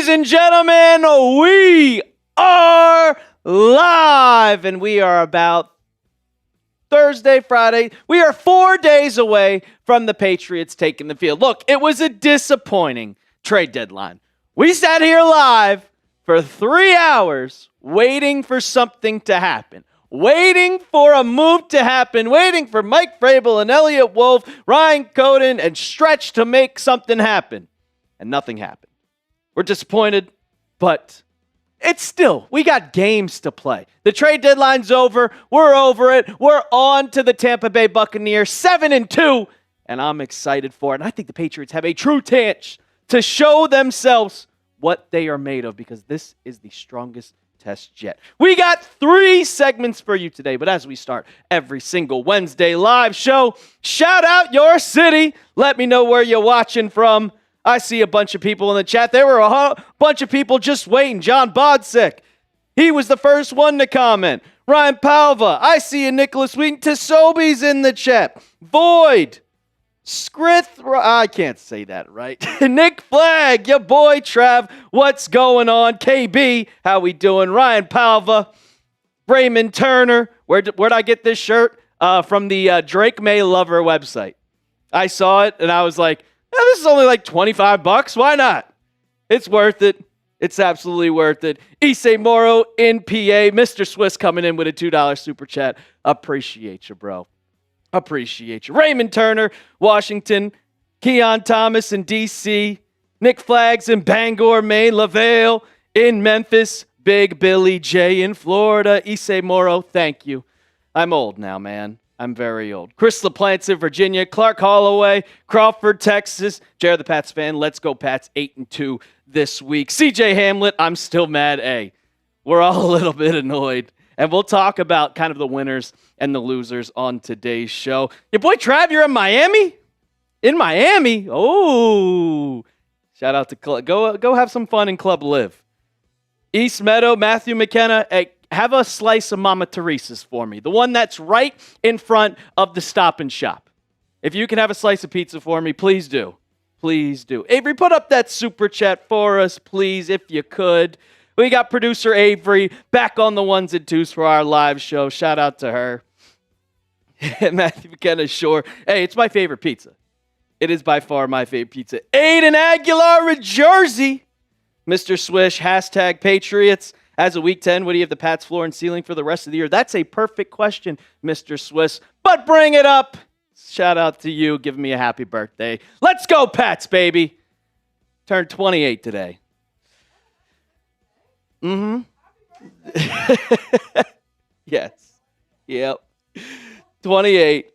and gentlemen, we are live, and we are about Thursday, Friday. We are 4 days away from the Patriots taking the field. Look, it was a disappointing trade deadline. We sat here live for 3 hours waiting for something to happen. Waiting for a move to happen, waiting for Mike Vrabel and Elliott Wolf, Ryan Coden, and Stretch to make something happen. And nothing happened. We're disappointed, but it's still, we got games to play. The trade deadline's over. We're over it. We're on to the Tampa Bay Buccaneers, 7-2, and I'm excited for it. And I think the Patriots have a true chance to show themselves what they are made of, because this is the strongest test yet. We got 3 segments for you today, but as we start every single Wednesday live show, shout out your city. Let me know where you're watching from. I see a bunch of people in the chat. There were a bunch of people just waiting. John Bodsick, he was the first one to comment. Ryan Palva, I see you. Nicholas Wheaton. Tisobi's in the chat. Void. Scrith, I can't say that right. Nick Flagg, your boy Trav, what's going on? KB, how we doing? Ryan Palva, Raymond Turner, where'd I get this shirt? From the Drake May Lover website. I saw it and I was like, this is only like $25. Why not? It's worth it. It's absolutely worth it. Issei Moro in PA, Mr. Swiss coming in with a $2 super chat. Appreciate you, bro. Appreciate you. Raymond Turner, Washington. Keon Thomas in D.C. Nick Flaggs in Bangor, Maine. LaVale in Memphis. Big Billy J in Florida. Issei Moro, thank you. I'm old now, man. I'm very old. Chris LaPlante in Virginia. Clark Holloway, Crawford, Texas. Jared the Pats fan. Let's go Pats, 8-2 this week. CJ Hamlet, I'm still mad. Hey, we're all a little bit annoyed. And we'll talk about kind of the winners and the losers on today's show. Your boy Trav, you're in Miami? In Miami? Oh, shout out to Club. Go have some fun in Club Live. East Meadow, Matthew McKenna. Hey, have a slice of Mama Teresa's for me. The one that's right in front of the Stop and Shop. If you can have a slice of pizza for me, please do. Please do. Avery, put up that super chat for us, please, if you could. We got producer Avery back on the ones and twos for our live show. Shout out to her. Matthew McKenna, sure. Hey, it's my favorite pizza. It is by far my favorite pizza. Aiden Aguilar in Jersey. Mr. Swish, hashtag Patriots. As a Week 10, what do you have the Pats floor and ceiling for the rest of the year? That's a perfect question, Mr. Swiss. But bring it up. Shout out to you giving me a happy birthday. Let's go, Pats, baby. Turned 28 today. Mm-hmm. Yes. Yep. 28.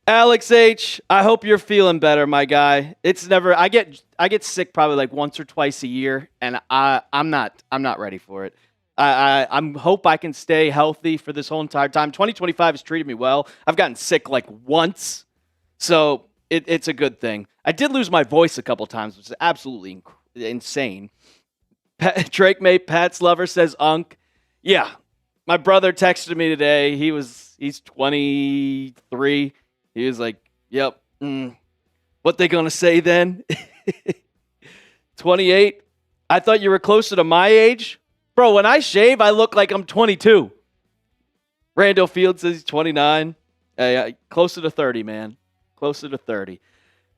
Alex H., I hope you're feeling better, my guy. It's never I get sick probably like once or twice a year, and I'm not ready for it. I hope I can stay healthy for this whole entire time. 2025 has treated me well. I've gotten sick like once, so it's a good thing. I did lose my voice a couple times, which is absolutely insane. Drake May, Pat's lover, says Unk. Yeah, my brother texted me today. He's 23. He was like, yep. What they gonna say then? 28? I thought you were closer to my age. Bro, when I shave, I look like I'm 22. Randall Field says he's 29. Closer to 30, man. Closer to 30.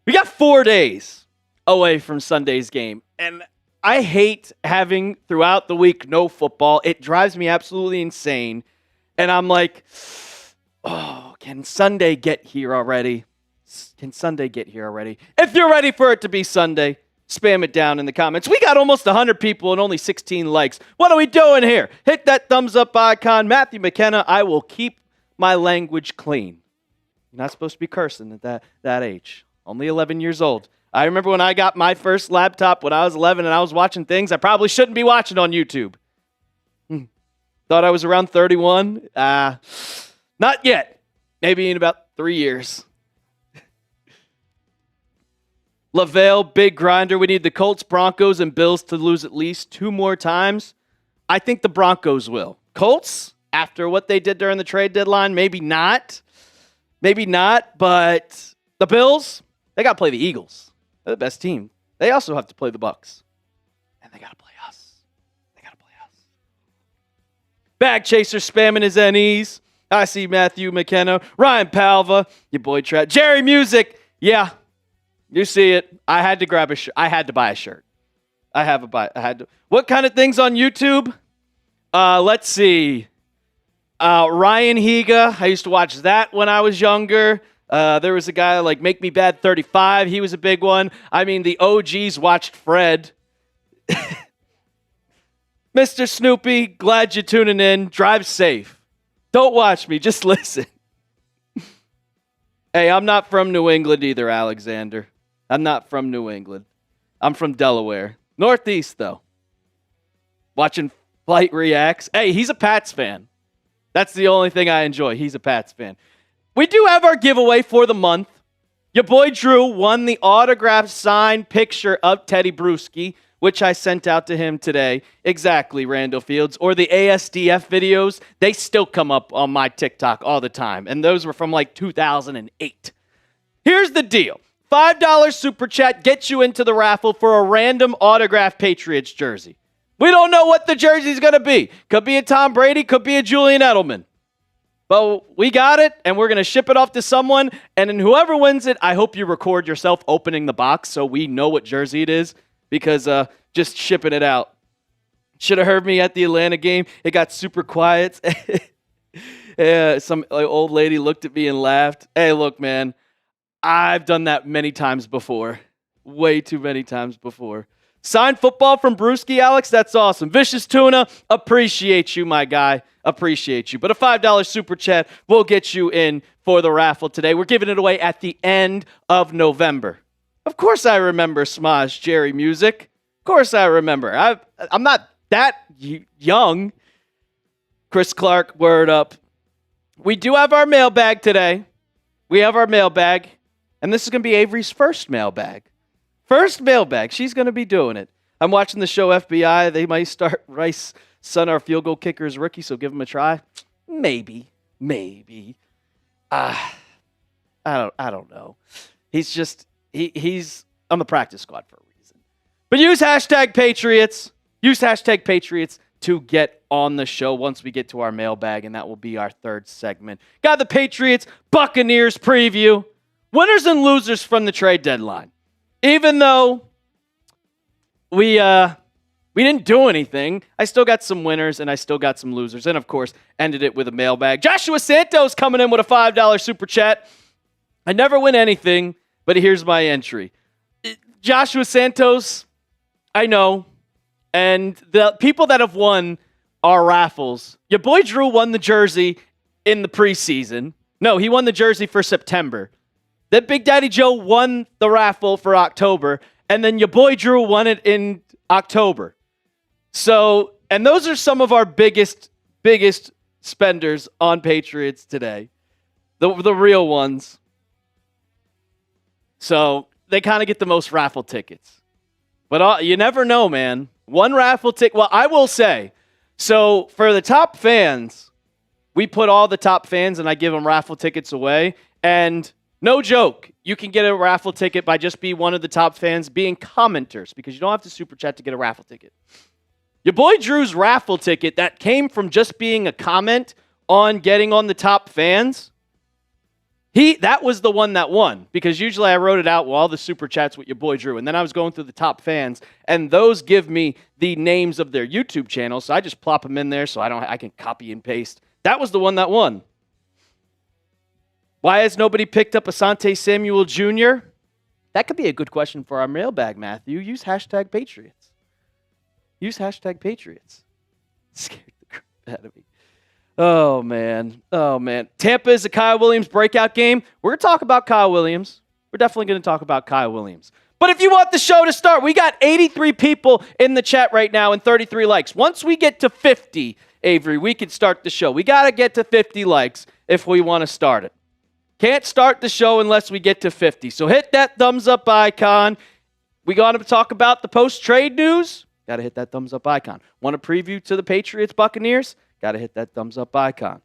We got 4 days away from Sunday's game. And I hate having throughout the week no football. It drives me absolutely insane. And I'm like, oh, can Sunday get here already? Can Sunday get here already? If you're ready for it to be Sunday, spam it down in the comments. We got almost 100 people and only 16 likes. What are we doing here? Hit that thumbs up icon. Matthew McKenna, I will keep my language clean. You're not supposed to be cursing at that age. Only 11 years old. I remember when I got my first laptop when I was 11 and I was watching things I probably shouldn't be watching on YouTube. Thought I was around 31. Not yet. Maybe in about 3 years. LaVale, big grinder. We need the Colts, Broncos, and Bills to lose at least 2 more times. I think the Broncos will. Colts, after what they did during the trade deadline, maybe not. Maybe not, but the Bills, they got to play the Eagles. They're the best team. They also have to play the Bucs. And They got to play us. They got to play us. Bag Chaser spamming his NEs. I see Matthew McKenna, Ryan Palva, your boy Trent, Jerry Music. Yeah, you see it. I had to grab a shirt. I had to buy a shirt. I had to. What kind of things on YouTube? Let's see. Ryan Higa. I used to watch that when I was younger. There was a guy like Make Me Bad 35. He was a big one. I mean, the OGs watched Fred. Mr. Snoopy, glad you're tuning in. Drive safe. Don't watch me. Just listen. Hey, I'm not from New England either, Alexander. I'm not from New England. I'm from Delaware. Northeast, though. Watching Flight Reacts. Hey, he's a Pats fan. That's the only thing I enjoy. He's a Pats fan. We do have our giveaway for the month. Your boy Drew won the autographed signed picture of Teddy Bruschi, which I sent out to him today. Exactly, Randall Fields. Or the ASDF videos, they still come up on my TikTok all the time. And those were from like 2008. Here's the deal. $5 super chat gets you into the raffle for a random autographed Patriots jersey. We don't know what the jersey's going to be. Could be a Tom Brady, could be a Julian Edelman. But we got it, and we're going to ship it off to someone. And then whoever wins it, I hope you record yourself opening the box so we know what jersey it is. Because just shipping it out. Should have heard me at the Atlanta game. It got super quiet. Some old lady looked at me and laughed. Hey, look, man. I've done that many times before. Way too many times before. Signed football from Bruschi, Alex. That's awesome. Vicious Tuna, appreciate you, my guy. Appreciate you. But a $5 super chat will get you in for the raffle today. We're giving it away at the end of November. Of course I remember Smaj Jerry Music. Of course I remember. I'm not that young. Chris Clark, word up. We do have our mailbag today. We have our mailbag. And this is going to be Avery's first mailbag. First mailbag. She's going to be doing it. I'm watching the show FBI. They might start Rice, son, our field goal kicker is rookie, so give him a try. Maybe. I don't know. He's on the practice squad for a reason. But use hashtag Patriots. Use hashtag Patriots to get on the show once we get to our mailbag, and that will be our third segment. Got the Patriots Buccaneers preview. Winners and losers from the trade deadline. Even though we didn't do anything, I still got some winners and I still got some losers. And, of course, ended it with a mailbag. Joshua Santos coming in with a $5 super chat. I never win anything. But here's my entry. Joshua Santos, I know. And the people that have won our raffles. Your boy Drew won the jersey in the preseason. No, he won the jersey for September. Then Big Daddy Joe won the raffle for October. And then your boy Drew won it in October. So, and those are some of our biggest spenders on Patriots today. The real ones. So they kind of get the most raffle tickets. But you never know, man. One raffle ticket. Well, I will say, so for the top fans, we put all the top fans and I give them raffle tickets away. And no joke, you can get a raffle ticket by just being one of the top fans being commenters because you don't have to super chat to get a raffle ticket. Your boy Drew's raffle ticket that came from just being a comment on getting on the top fans. That was the one that won, because usually I wrote it out with all the super chats with your boy Drew, and then I was going through the top fans, and those give me the names of their YouTube channels, so I just plop them in there so I can copy and paste. That was the one that won. Why has nobody picked up Asante Samuel Jr.? That could be a good question for our mailbag, Matthew. Use hashtag Patriots. Use hashtag Patriots. Scared the crap out of me. Oh, man. Tampa is a Kyle Williams breakout game. We're going to talk about Kyle Williams. We're definitely going to talk about Kyle Williams. But if you want the show to start, we got 83 people in the chat right now and 33 likes. Once we get to 50, Avery, we can start the show. We got to get to 50 likes if we want to start it. Can't start the show unless we get to 50. So hit that thumbs up icon. We got to talk about the post-trade news. Got to hit that thumbs up icon. Want a preview to the Patriots Buccaneers? Got to hit that thumbs up icon.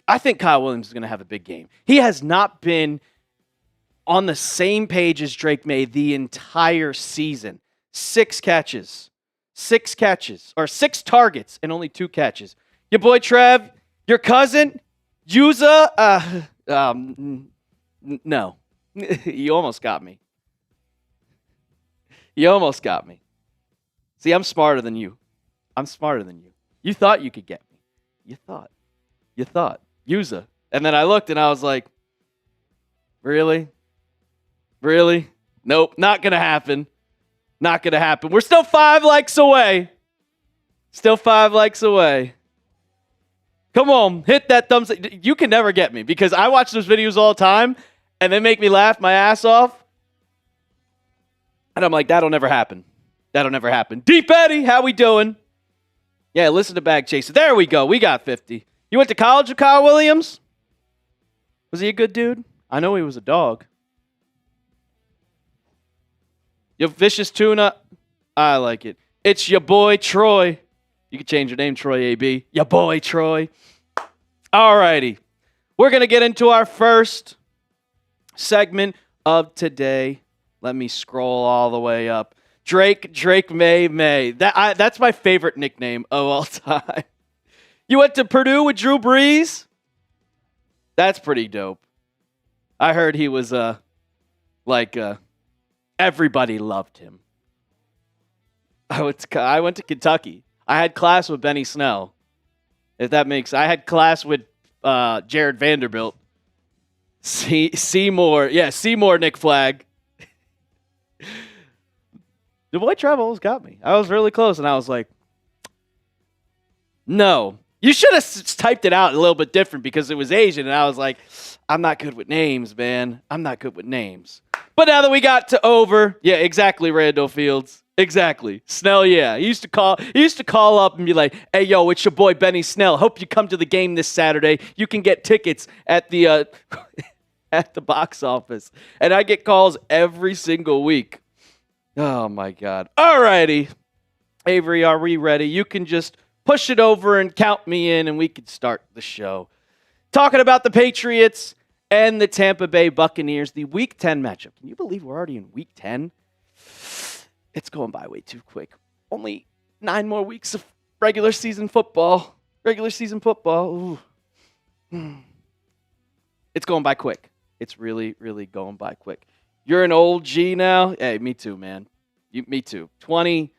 I think Kyle Williams is going to have a big game. He has not been on the same page as Drake May the entire season. 6 catches. 6 catches, or 6 targets and only 2 catches. Your boy Trev, your cousin, Yuza, no. You almost got me. You almost got me. See, I'm smarter than you. I'm smarter than you. You thought you could get me. You thought. Yuza. And then I looked and I was like, really? Really? Nope, not going to happen. Not going to happen. We're still 5 likes away. Still 5 likes away. Come on, hit that thumbs up. You can never get me because I watch those videos all the time and they make me laugh my ass off. And I'm like, that'll never happen. That'll never happen. Deep Eddie, how we doing? Yeah, listen to Bag Chaser. There we go. We got 50. You went to college with Kyle Williams? Was he a good dude? I know he was a dog. Your vicious tuna? I like it. It's your boy, Troy. You can change your name, Troy AB. Your boy, Troy. All righty. We're going to get into our first segment of today. Let me scroll all the way up. Drake May. That's my favorite nickname of all time. You went to Purdue with Drew Brees? That's pretty dope. I heard he was everybody loved him. I went to Kentucky. I had class with Benny Snell. If that makes, I had class with Jared Vanderbilt. Seymour Nick Flag. The boy Trevor almost got me. I was really close, and I was like, no. You should have typed it out a little bit different because it was Asian, and I was like, I'm not good with names, man. I'm not good with names. But now that we got to over, yeah, exactly, Randall Fields. Exactly. Snell, yeah. He used to call up and be like, hey, yo, it's your boy Benny Snell. Hope you come to the game this Saturday. You can get tickets at the at the box office. And I get calls every single week. Oh, my God. All righty. Avery, are we ready? You can just push it over and count me in, and we can start the show. Talking about the Patriots and the Tampa Bay Buccaneers, the Week 10 matchup. Can you believe we're already in Week 10? It's going by way too quick. Only 9 more weeks of regular season football. Ooh. It's going by quick. It's really, really going by quick. You're an old G now? Hey, me too, man. Me too. 28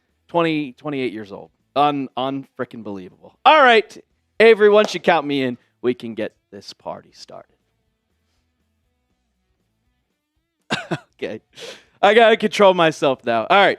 years old. Unfreaking believable. All right, Avery, once you count me in, we can get this party started. Okay. I got to control myself now. All right.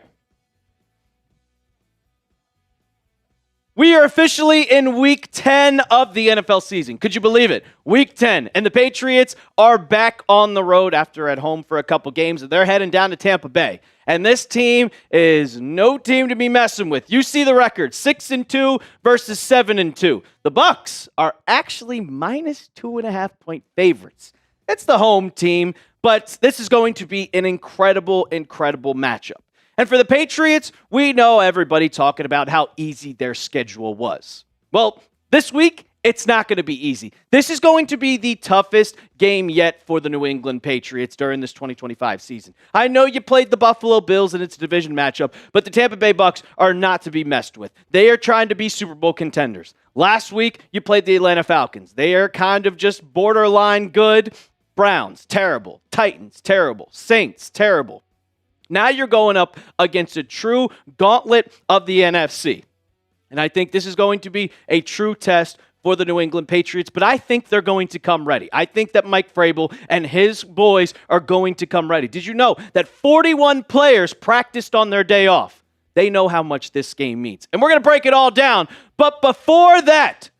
We are officially in Week 10 of the NFL season. Could you believe it? Week 10. And the Patriots are back on the road after at home for a couple games. And they're heading down to Tampa Bay. And this team is no team to be messing with. You see the record, 6-2 versus 7-2. The Bucs are actually minus 2.5 point favorites. It's the home team, but this is going to be an incredible matchup. And for the Patriots, we know everybody talking about how easy their schedule was. Well, this week, it's not going to be easy. This is going to be the toughest game yet for the New England Patriots during this 2025 season. I know you played the Buffalo Bills and it's a division matchup, but the Tampa Bay Bucs are not to be messed with. They are trying to be Super Bowl contenders. Last week, you played the Atlanta Falcons. They are kind of just borderline good. Browns, terrible. Titans, terrible. Saints, terrible. Now you're going up against a true gauntlet of the NFC. And I think this is going to be a true test for the New England Patriots, but I think they're going to come ready. I think that Mike Vrabel and his boys are going to come ready. Did you know that 41 players practiced on their day off? They know how much this game means. And we're going to break it all down. But before that,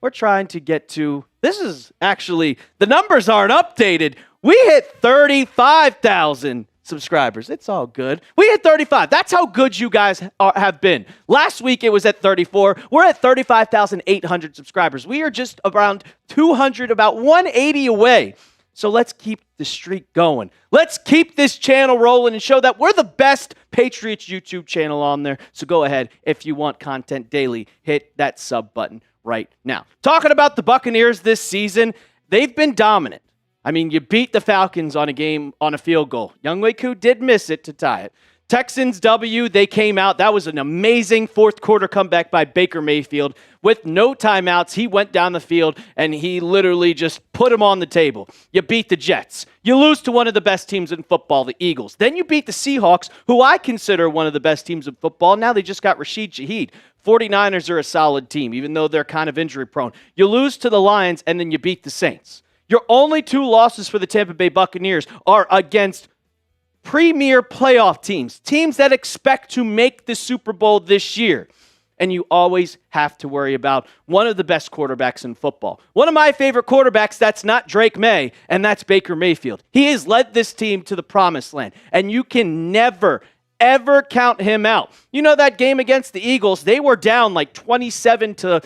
we're trying to get to, this is actually, the numbers aren't updated. We hit 35,000 subscribers. It's all good. We hit 35. That's how good you guys have been. Last week it was at 34. We're at 35,800 subscribers. We are just around 200, about 180 away. So let's keep the streak going. Let's keep this channel rolling and show that we're the best Patriots YouTube channel on there. So go ahead. If you want content daily, hit that sub button right now. Talking about the Buccaneers this season, they've been dominant. I mean, you beat the Falcons on a field goal. Younghoe Koo did miss it to tie it. Texans W, they came out. That was an amazing fourth quarter comeback by Baker Mayfield. With no timeouts, he went down the field and he literally just put them on the table. You beat the Jets. You lose to one of the best teams in football, the Eagles. Then you beat the Seahawks, who I consider one of the best teams in football. Now they just got Rashid Shaheed. 49ers are a solid team, even though they're kind of injury prone. You lose to the Lions and then you beat the Saints. Your only two losses for the Tampa Bay Buccaneers are against premier playoff teams that expect to make the Super Bowl this year. And you always have to worry about one of the best quarterbacks in football. One of my favorite quarterbacks, that's not Drake May, and that's Baker Mayfield. He has led this team to the promised land, and you can never, ever count him out. You know that game against the Eagles, they were down like 27-10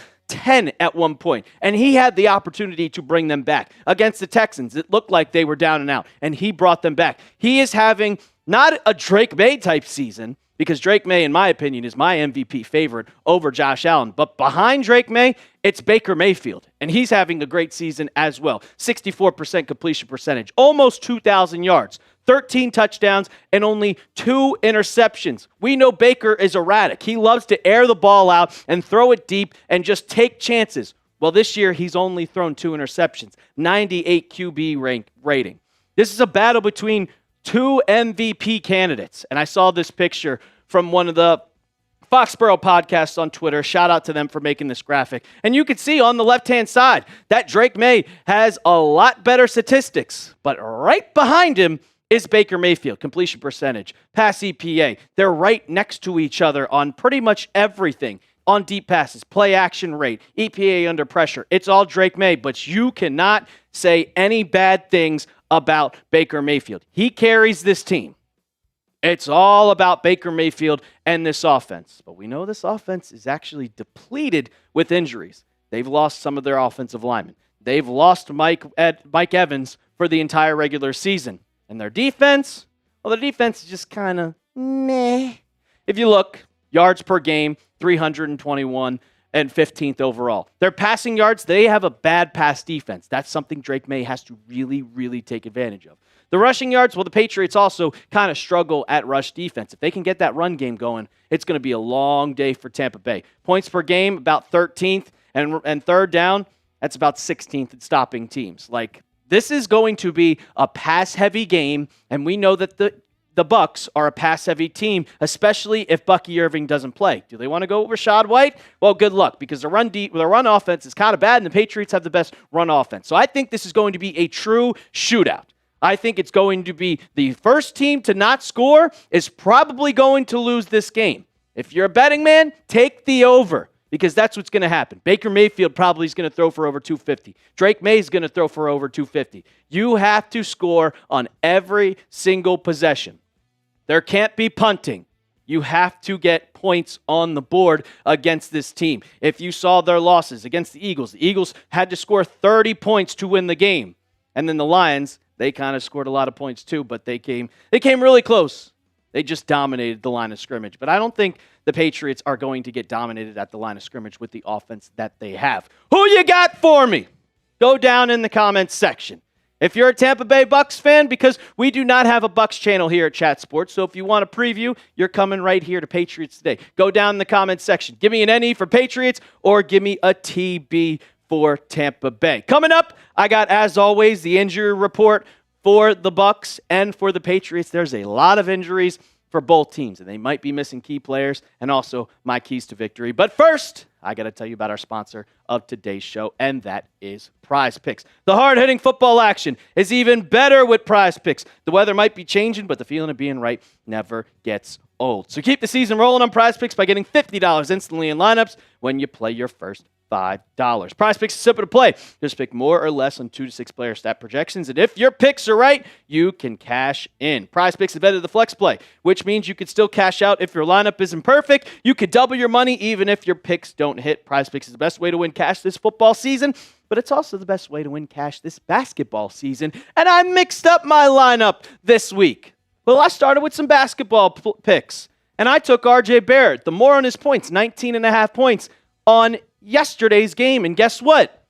at one point, and he had the opportunity to bring them back. Against the Texans, it looked like they were down and out, and he brought them back. He is having not a Drake May type season, because Drake May, in my opinion, is my MVP favorite over Josh Allen. But behind Drake May, it's Baker Mayfield, and he's having a great season as well. 64% completion percentage, almost 2,000 yards, 13 touchdowns, and only 2 interceptions. We know Baker is erratic. He loves to air the ball out and throw it deep and just take chances. Well, this year, he's only thrown 2 interceptions, 98 QB rating. This is a battle between 2 MVP candidates. And I saw this picture from one of the Foxborough podcasts on Twitter. Shout out to them for making this graphic. And you can see on the left-hand side that Drake May has a lot better statistics. But right behind him is Baker Mayfield. Completion percentage, pass EPA. They're right next to each other on pretty much everything. On deep passes, play action rate, EPA under pressure. It's all Drake May, but you cannot say any bad things about Baker Mayfield. He carries this team. It's all about Baker Mayfield and this offense. But we know this offense is actually depleted with injuries. They've lost some of their offensive linemen. They've lost Mike Evans for the entire regular season. And their defense, well, their defense is just kind of meh. If you look, yards per game, 321 and 15th overall. Their passing yards, they have a bad pass defense. That's something Drake May has to really, really take advantage of. The rushing yards, well, the Patriots also kind of struggle at rush defense. If they can get that run game going, it's going to be a long day for Tampa Bay. Points per game, about 13th, and third down, that's about 16th at stopping teams. Like, this is going to be a pass-heavy game, and we know that the Bucs are a pass-heavy team, especially if Bucky Irving doesn't play. Do they want to go with Rashad White? Well, good luck, because the run offense is kind of bad, and the Patriots have the best run offense. So I think this is going to be a true shootout. I think it's going to be the first team to not score is probably going to lose this game. If you're a betting man, take the over, because that's what's going to happen. Baker Mayfield probably is going to throw for over 250. Drake May is going to throw for over 250. You have to score on every single possession. There can't be punting. You have to get points on the board against this team. If you saw their losses against the Eagles had to score 30 points to win the game. And then the Lions, they kind of scored a lot of points too, but they came really close. They just dominated the line of scrimmage. But I don't think the Patriots are going to get dominated at the line of scrimmage with the offense that they have. Who you got for me? Go down in the comments section. If you're a Tampa Bay Bucs fan, because we do not have a Bucs channel here at Chat Sports, so if you want a preview, you're coming right here to Patriots Today. Go down in the comments section. Give me an NE for Patriots or give me a TB for Tampa Bay. Coming up, I got, as always, the injury report for the Bucs and for the Patriots. There's a lot of injuries for both teams, and they might be missing key players and also my keys to victory. But first, I got to tell you about our sponsor of today's show, and that is Prize Picks. The hard-hitting football action is even better with Prize Picks. The weather might be changing, but the feeling of being right never gets old. So keep the season rolling on Prize Picks by getting $50 instantly in lineups when you play your first $5. Prize Picks is simple to play. Just pick more or less on 2 to 6 player stat projections, and if your picks are right, you can cash in. Prize Picks is better than the flex play, which means you could still cash out if your lineup isn't perfect. You could double your money even if your picks don't hit. Prize Picks is the best way to win cash this football season, but it's also the best way to win cash this basketball season, and I mixed up my lineup this week. Well, I started with some basketball picks, and I took RJ Barrett, the more on his points, 19.5 points on yesterday's game, and guess what?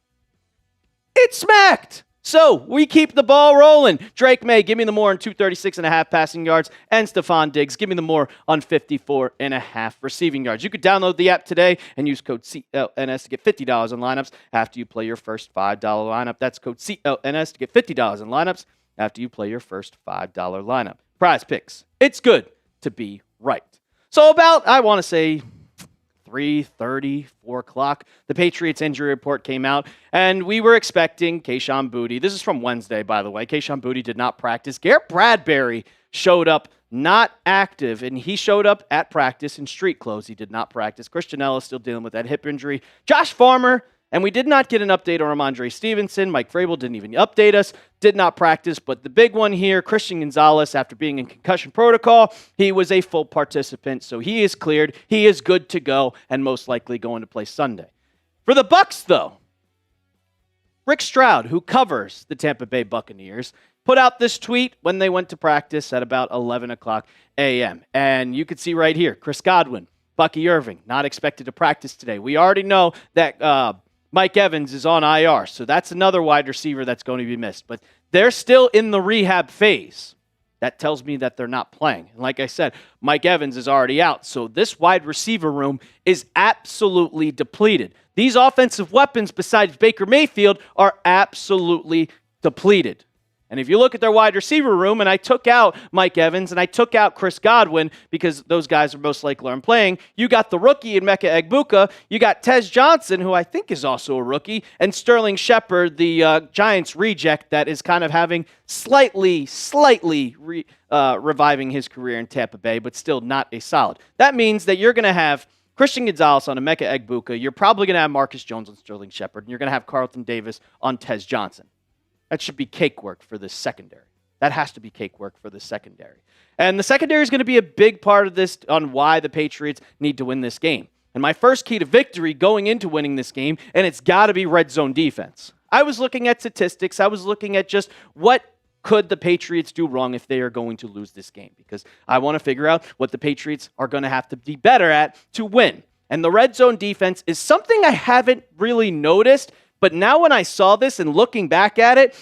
It smacked. So we keep the ball rolling. Drake May, give me the more on 236.5 passing yards. And Stephon Diggs, give me the more on 54.5 receiving yards. You could download the app today and use code CLNS to get $50 in lineups after you play your first $5 lineup. That's code CLNS to get $50 in lineups after you play your first $5 lineup. Prize Picks. It's good to be right. So about, I want to say, 3:30, 4 o'clock, the Patriots injury report came out, and we were expecting Kayshon Boutte. This is from Wednesday, by the way. Kayshon Boutte did not practice. Garrett Bradbury showed up not active, and he showed up at practice in street clothes. He did not practice. Christian Ellis still dealing with that hip injury. Josh Farmer, and we did not get an update on Ramondre Stevenson. Mike Vrabel didn't even update us, did not practice. But the big one here, Christian Gonzalez, after being in concussion protocol, he was a full participant. So he is cleared. He is good to go and most likely going to play Sunday. For the Bucs, though, Rick Stroud, who covers the Tampa Bay Buccaneers, put out this tweet when they went to practice at about 11 o'clock a.m. And you could see right here, Chris Godwin, Bucky Irving, not expected to practice today. We already know that Mike Evans is on IR, so that's another wide receiver that's going to be missed. But they're still in the rehab phase. That tells me that they're not playing. And like I said, Mike Evans is already out, so this wide receiver room is absolutely depleted. These offensive weapons, besides Baker Mayfield, are absolutely depleted. And if you look at their wide receiver room, and I took out Mike Evans and I took out Chris Godwin because those guys are most likely aren't playing, you got the rookie in Emeka Egbuka, you got Tez Johnson, who I think is also a rookie, and Sterling Shepard, the Giants reject that is kind of having slightly reviving his career in Tampa Bay, but still not a solid. That means that you're going to have Christian Gonzalez on Emeka Egbuka, you're probably going to have Marcus Jones on Sterling Shepard, and you're going to have Carlton Davis on Tez Johnson. That should be cake work for the secondary. That has to be cake work for the secondary. And the secondary is going to be a big part of this on why the Patriots need to win this game. And my first key to victory going into winning this game, and it's got to be red zone defense. I was looking at statistics. I was looking at just what could the Patriots do wrong if they are going to lose this game, because I want to figure out what the Patriots are going to have to be better at to win. And the red zone defense is something I haven't really noticed. But now when I saw this and looking back at it,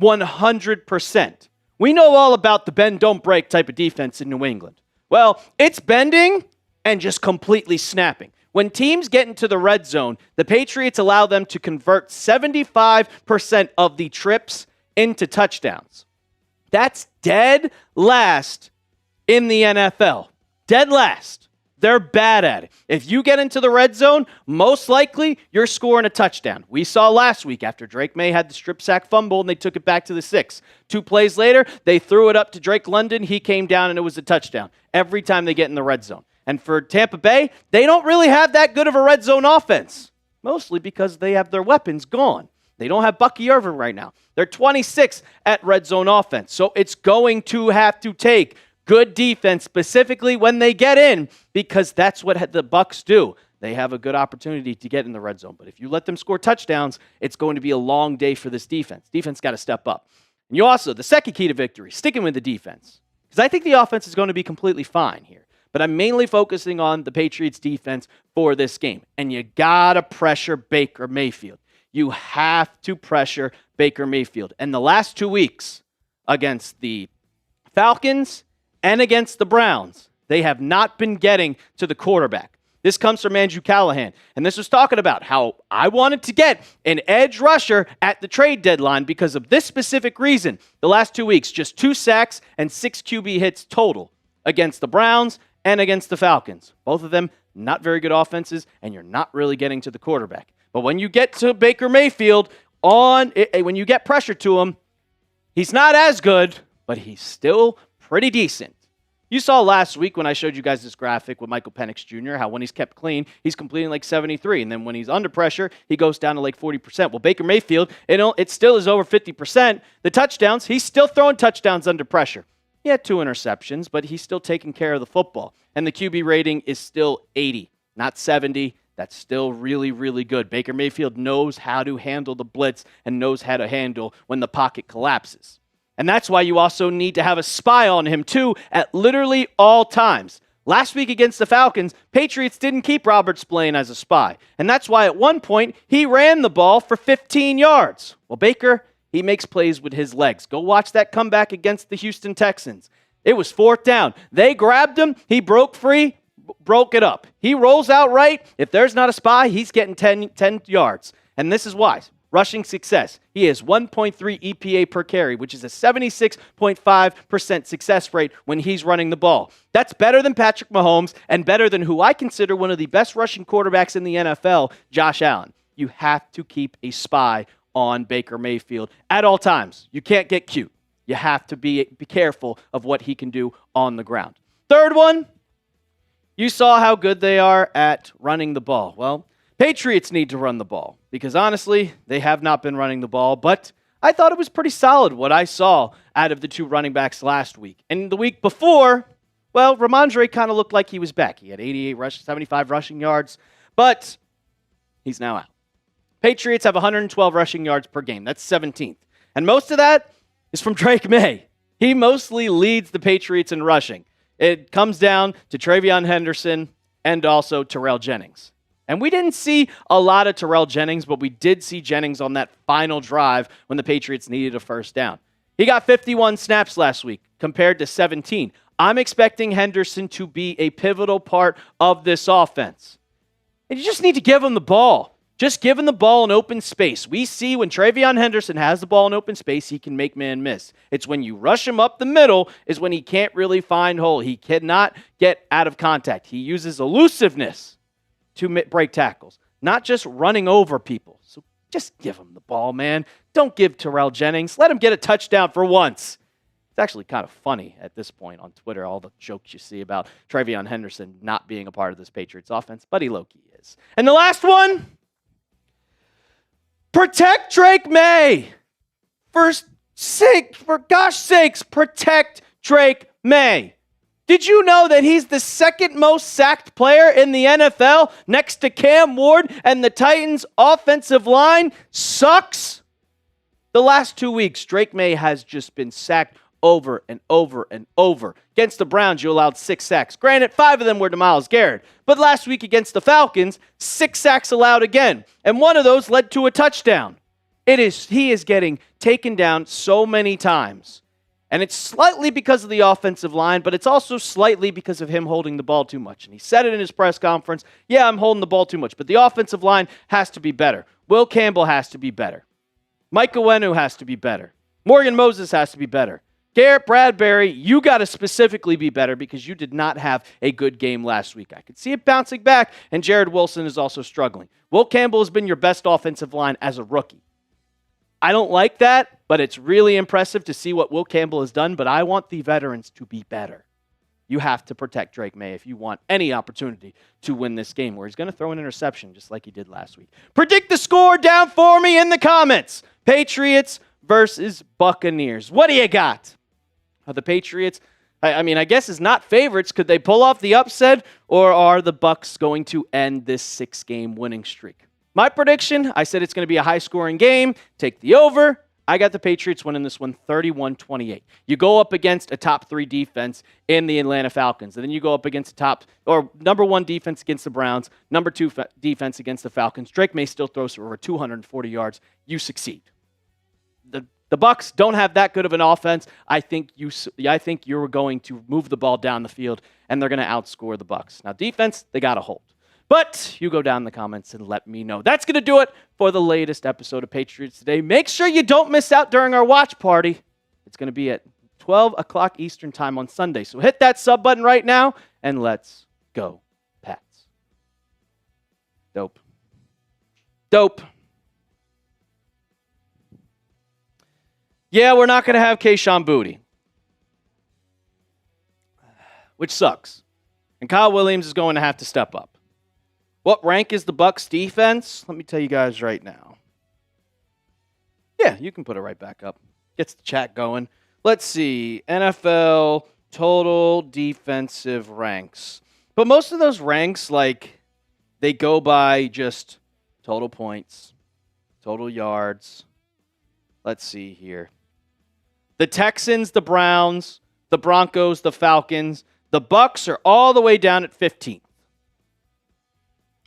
100%. We know all about the bend, don't break type of defense in New England. Well, it's bending and just completely snapping. When teams get into the red zone, the Patriots allow them to convert 75% of the trips into touchdowns. That's dead last in the NFL. Dead last. They're bad at it. If you get into the red zone, most likely you're scoring a touchdown. We saw last week after Drake May had the strip sack fumble and they took it back to the 6. 2 plays later, they threw it up to Drake London. He came down and it was a touchdown every time they get in the red zone. And for Tampa Bay, they don't really have that good of a red zone offense, mostly because they have their weapons gone. They don't have Bucky Irving right now. They're 26 at red zone offense. So it's going to have to take good defense, specifically when they get in, because that's what the Bucs do. They have a good opportunity to get in the red zone. But if you let them score touchdowns, it's going to be a long day for this defense. Defense got to step up. And you also, the second key to victory, sticking with the defense. Because I think the offense is going to be completely fine here. But I'm mainly focusing on the Patriots defense for this game. And you got to pressure Baker Mayfield. You have to pressure Baker Mayfield. And the last 2 weeks against the Falcons and against the Browns, they have not been getting to the quarterback. This comes from Andrew Callahan, and this was talking about how I wanted to get an edge rusher at the trade deadline because of this specific reason. The last 2 weeks, just 2 sacks and 6 QB hits total against the Browns and against the Falcons. Both of them not very good offenses, and you're not really getting to the quarterback. But when you get to Baker Mayfield, when you get pressure to him, he's not as good, but he's still pretty decent. You saw last week when I showed you guys this graphic with Michael Penix Jr., how when he's kept clean, he's completing like 73. And then when he's under pressure, he goes down to like 40%. Well, Baker Mayfield, it still is over 50%. The touchdowns, he's still throwing touchdowns under pressure. He had 2 interceptions, but he's still taking care of the football. And the QB rating is still 80, not 70. That's still really, really good. Baker Mayfield knows how to handle the blitz and knows how to handle when the pocket collapses. And that's why you also need to have a spy on him, too, at literally all times. Last week against the Falcons, Patriots didn't keep Robert Spillane as a spy. And that's why at one point, he ran the ball for 15 yards. Well, Baker, He makes plays with his legs. Go watch that comeback against the Houston Texans. It was 4th down. They grabbed him. He broke free, broke it up. He rolls out right. If there's not a spy, he's getting 10 yards. And this is why. Rushing success. He has 1.3 EPA per carry, which is a 76.5% success rate when he's running the ball. That's better than Patrick Mahomes and better than who I consider one of the best rushing quarterbacks in the NFL, Josh Allen. You have to keep a spy on Baker Mayfield at all times. You can't get cute. You have to be careful of what he can do on the ground. Third one, you saw how good they are at running the ball. Well, Patriots need to run the ball because honestly, they have not been running the ball, but I thought it was pretty solid what I saw out of the 2 running backs last week. And the week before, well, Ramondre kind of looked like he was back. He had 75 rushing yards, but he's now out. Patriots have 112 rushing yards per game. That's 17th. And most of that is from Drake May. He mostly leads the Patriots in rushing. It comes down to Travion Henderson and also Terrell Jennings. And we didn't see a lot of Terrell Jennings, but we did see Jennings on that final drive when the Patriots needed a first down. He got 51 snaps last week compared to 17. I'm expecting Henderson to be a pivotal part of this offense. And you just need to give him the ball. Just give him the ball in open space. We see when Travion Henderson has the ball in open space, he can make man miss. It's when you rush him up the middle is when he can't really find hole. He cannot get out of contact. He uses elusiveness to break tackles, not just running over people. So just give him the ball, man. Don't give Terrell Jennings. Let him get a touchdown for once. It's actually kind of funny at this point on Twitter, all the jokes you see about Travion Henderson not being a part of this Patriots offense, but he low-key is. And the last one, protect Drake May. For gosh sakes, protect Drake May. Did you know that he's the 2nd most sacked player in the NFL next to Cam Ward, and the Titans' offensive line sucks? The last 2 weeks, Drake May has just been sacked over and over and over. Against the Browns, you allowed 6 sacks. Granted, 5 of them were to Myles Garrett. But last week against the Falcons, 6 sacks allowed again. And one of those led to a touchdown. He is getting taken down so many times. And it's slightly because of the offensive line, but it's also slightly because of him holding the ball too much. And he said it in his press conference, yeah, I'm holding the ball too much, but the offensive line has to be better. Will Campbell has to be better. Mike Owenu has to be better. Morgan Moses has to be better. Garrett Bradbury, you got to specifically be better because you did not have a good game last week. I could see it bouncing back, and Jared Wilson is also struggling. Will Campbell has been your best offensive line as a rookie. I don't like that, but it's really impressive to see what Will Campbell has done, but I want the veterans to be better. You have to protect Drake May if you want any opportunity to win this game, where he's going to throw an interception just like he did last week. Predict the score down for me in the comments. Patriots versus Buccaneers. What do you got? Are the Patriots, I guess is not favorites. Could they pull off the upset, or are the Bucs going to end this 6-game winning streak? My prediction, I said it's going to be a high-scoring game. Take the over. I got the Patriots winning this one 31-28. You go up against a top 3 defense in the Atlanta Falcons, and then you go up against number 1 defense against the Browns, number 2 defense against the Falcons. Drake May still throws for over 240 yards. You succeed. The Bucs don't have that good of an offense. I think you're going to move the ball down the field, and they're going to outscore the Bucs. Now, defense, they got to hold. But you go down in the comments and let me know. That's going to do it for the latest episode of Patriots Today. Make sure you don't miss out during our watch party. It's going to be at 12 o'clock Eastern time on Sunday. So hit that sub button right now, and let's go, Pats. Dope. Yeah, we're not going to have Kayshon Boutte, which sucks. And Kyle Williams is going to have to step up. What rank is the Bucs defense? Let me tell you guys right now. Yeah, you can put it right back up. Gets the chat going. Let's see. NFL total defensive ranks. But most of those ranks, they go by just total points, total yards. Let's see here. The Texans, the Browns, the Broncos, the Falcons. The Bucs are all the way down at 15th.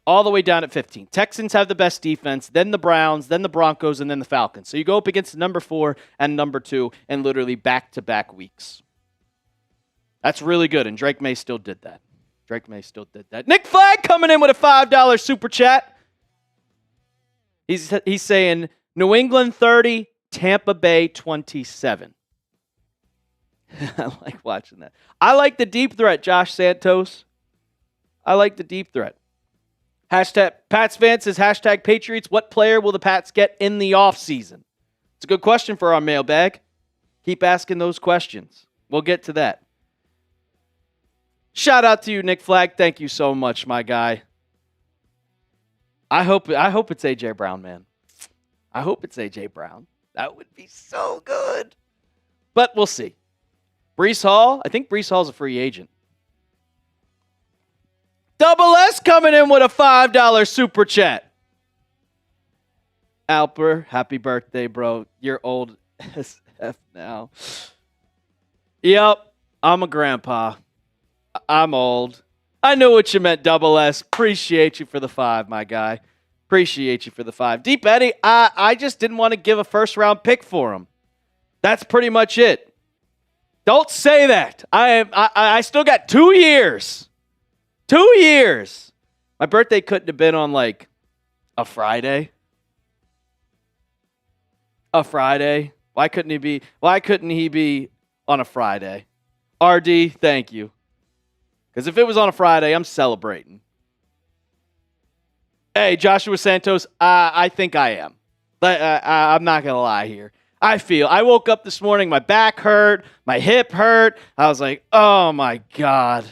all the way down at 15. Texans have the best defense, then the Browns, then the Broncos, and then the Falcons. So you go up against number 4 and number 2 in literally back-to-back weeks. That's really good, and Drake May still did that. Nick Flagg coming in with a $5 super chat. He's saying New England 30, Tampa Bay 27. I like watching that. I like the deep threat, Josh Santos. I like the deep threat. Hashtag Pats fan says, hashtag Patriots. What player will the Pats get in the offseason? It's a good question for our mailbag. Keep asking those questions. We'll get to that. Shout out to you, Nick Flagg. Thank you so much, my guy. I hope it's A.J. Brown, man. I hope it's A.J. Brown. That would be so good. But we'll see. Breece Hall. I think Breece Hall's a free agent. Double S coming in with a $5 super chat. Alper, happy birthday, bro. You're old as F now. Yep, I'm a grandpa. I'm old. I knew what you meant, Double S. Appreciate you for the 5, my guy. Appreciate you for the 5. Deep Eddie, I just didn't want to give a first-round pick for him. That's pretty much it. Don't say that. I still got 2 years. 2 years. My birthday couldn't have been on like a Friday. Why couldn't he be on a Friday? RD, thank you. Because if it was on a Friday, I'm celebrating. Hey, Joshua Santos, I think I am. I'm not going to lie here. I woke up this morning, my back hurt, my hip hurt. I was like, oh my God.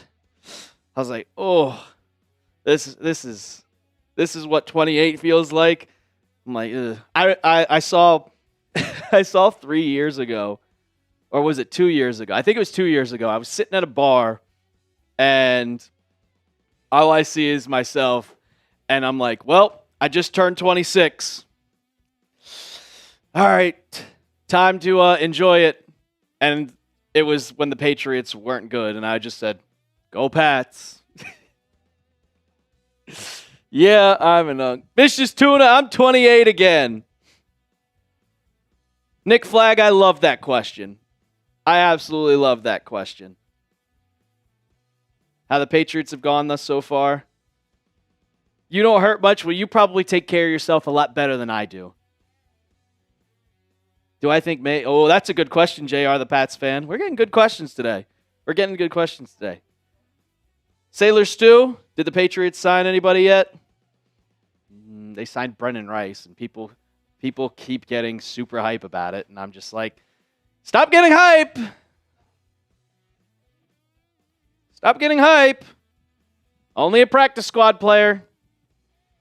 I was like, oh, this is what 28 feels like. I'm like, ugh. I saw I saw 3 years ago, or was it 2 years ago? I think it was 2 years ago. I was sitting at a bar, and all I see is myself, and I'm like, well, I just turned 26. All right, time to enjoy it. And it was when the Patriots weren't good, and I just said, go Pats. Yeah, I'm an Vicious Tuna, I'm 28 again. Nick Flagg, I love that question. I absolutely love that question. How the Patriots have gone thus so far. You don't hurt much. Well, you probably take care of yourself a lot better than I do. Do I think May? Oh, that's a good question, JR, the Pats fan. We're getting good questions today. Sailor Stew, did the Patriots sign anybody yet? They signed Brendan Rice, and people keep getting super hype about it, and I'm just like, stop getting hype. Stop getting hype. Only a practice squad player.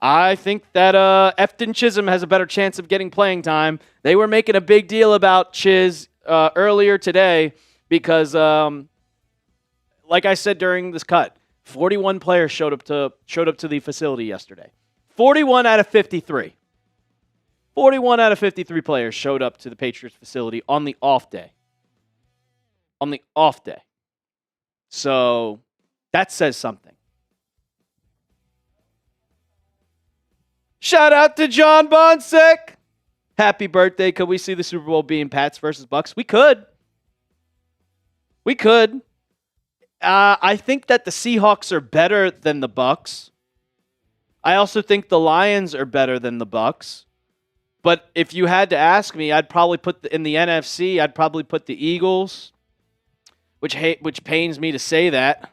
I think that Efton Chisholm has a better chance of getting playing time. They were making a big deal about Chiz earlier today because, like I said during this cut, 41 players showed up to the facility yesterday. 41 out of 53. 41 out of 53 players showed up to the Patriots facility on the off day. So that says something. Shout out to John Bonsek. Happy birthday. Could we see the Super Bowl being Pats versus Bucs? We could. I think that the Seahawks are better than the Bucs. I also think the Lions are better than the Bucs. But if you had to ask me, I'd probably put in the NFC, I'd probably put the Eagles, which pains me to say that.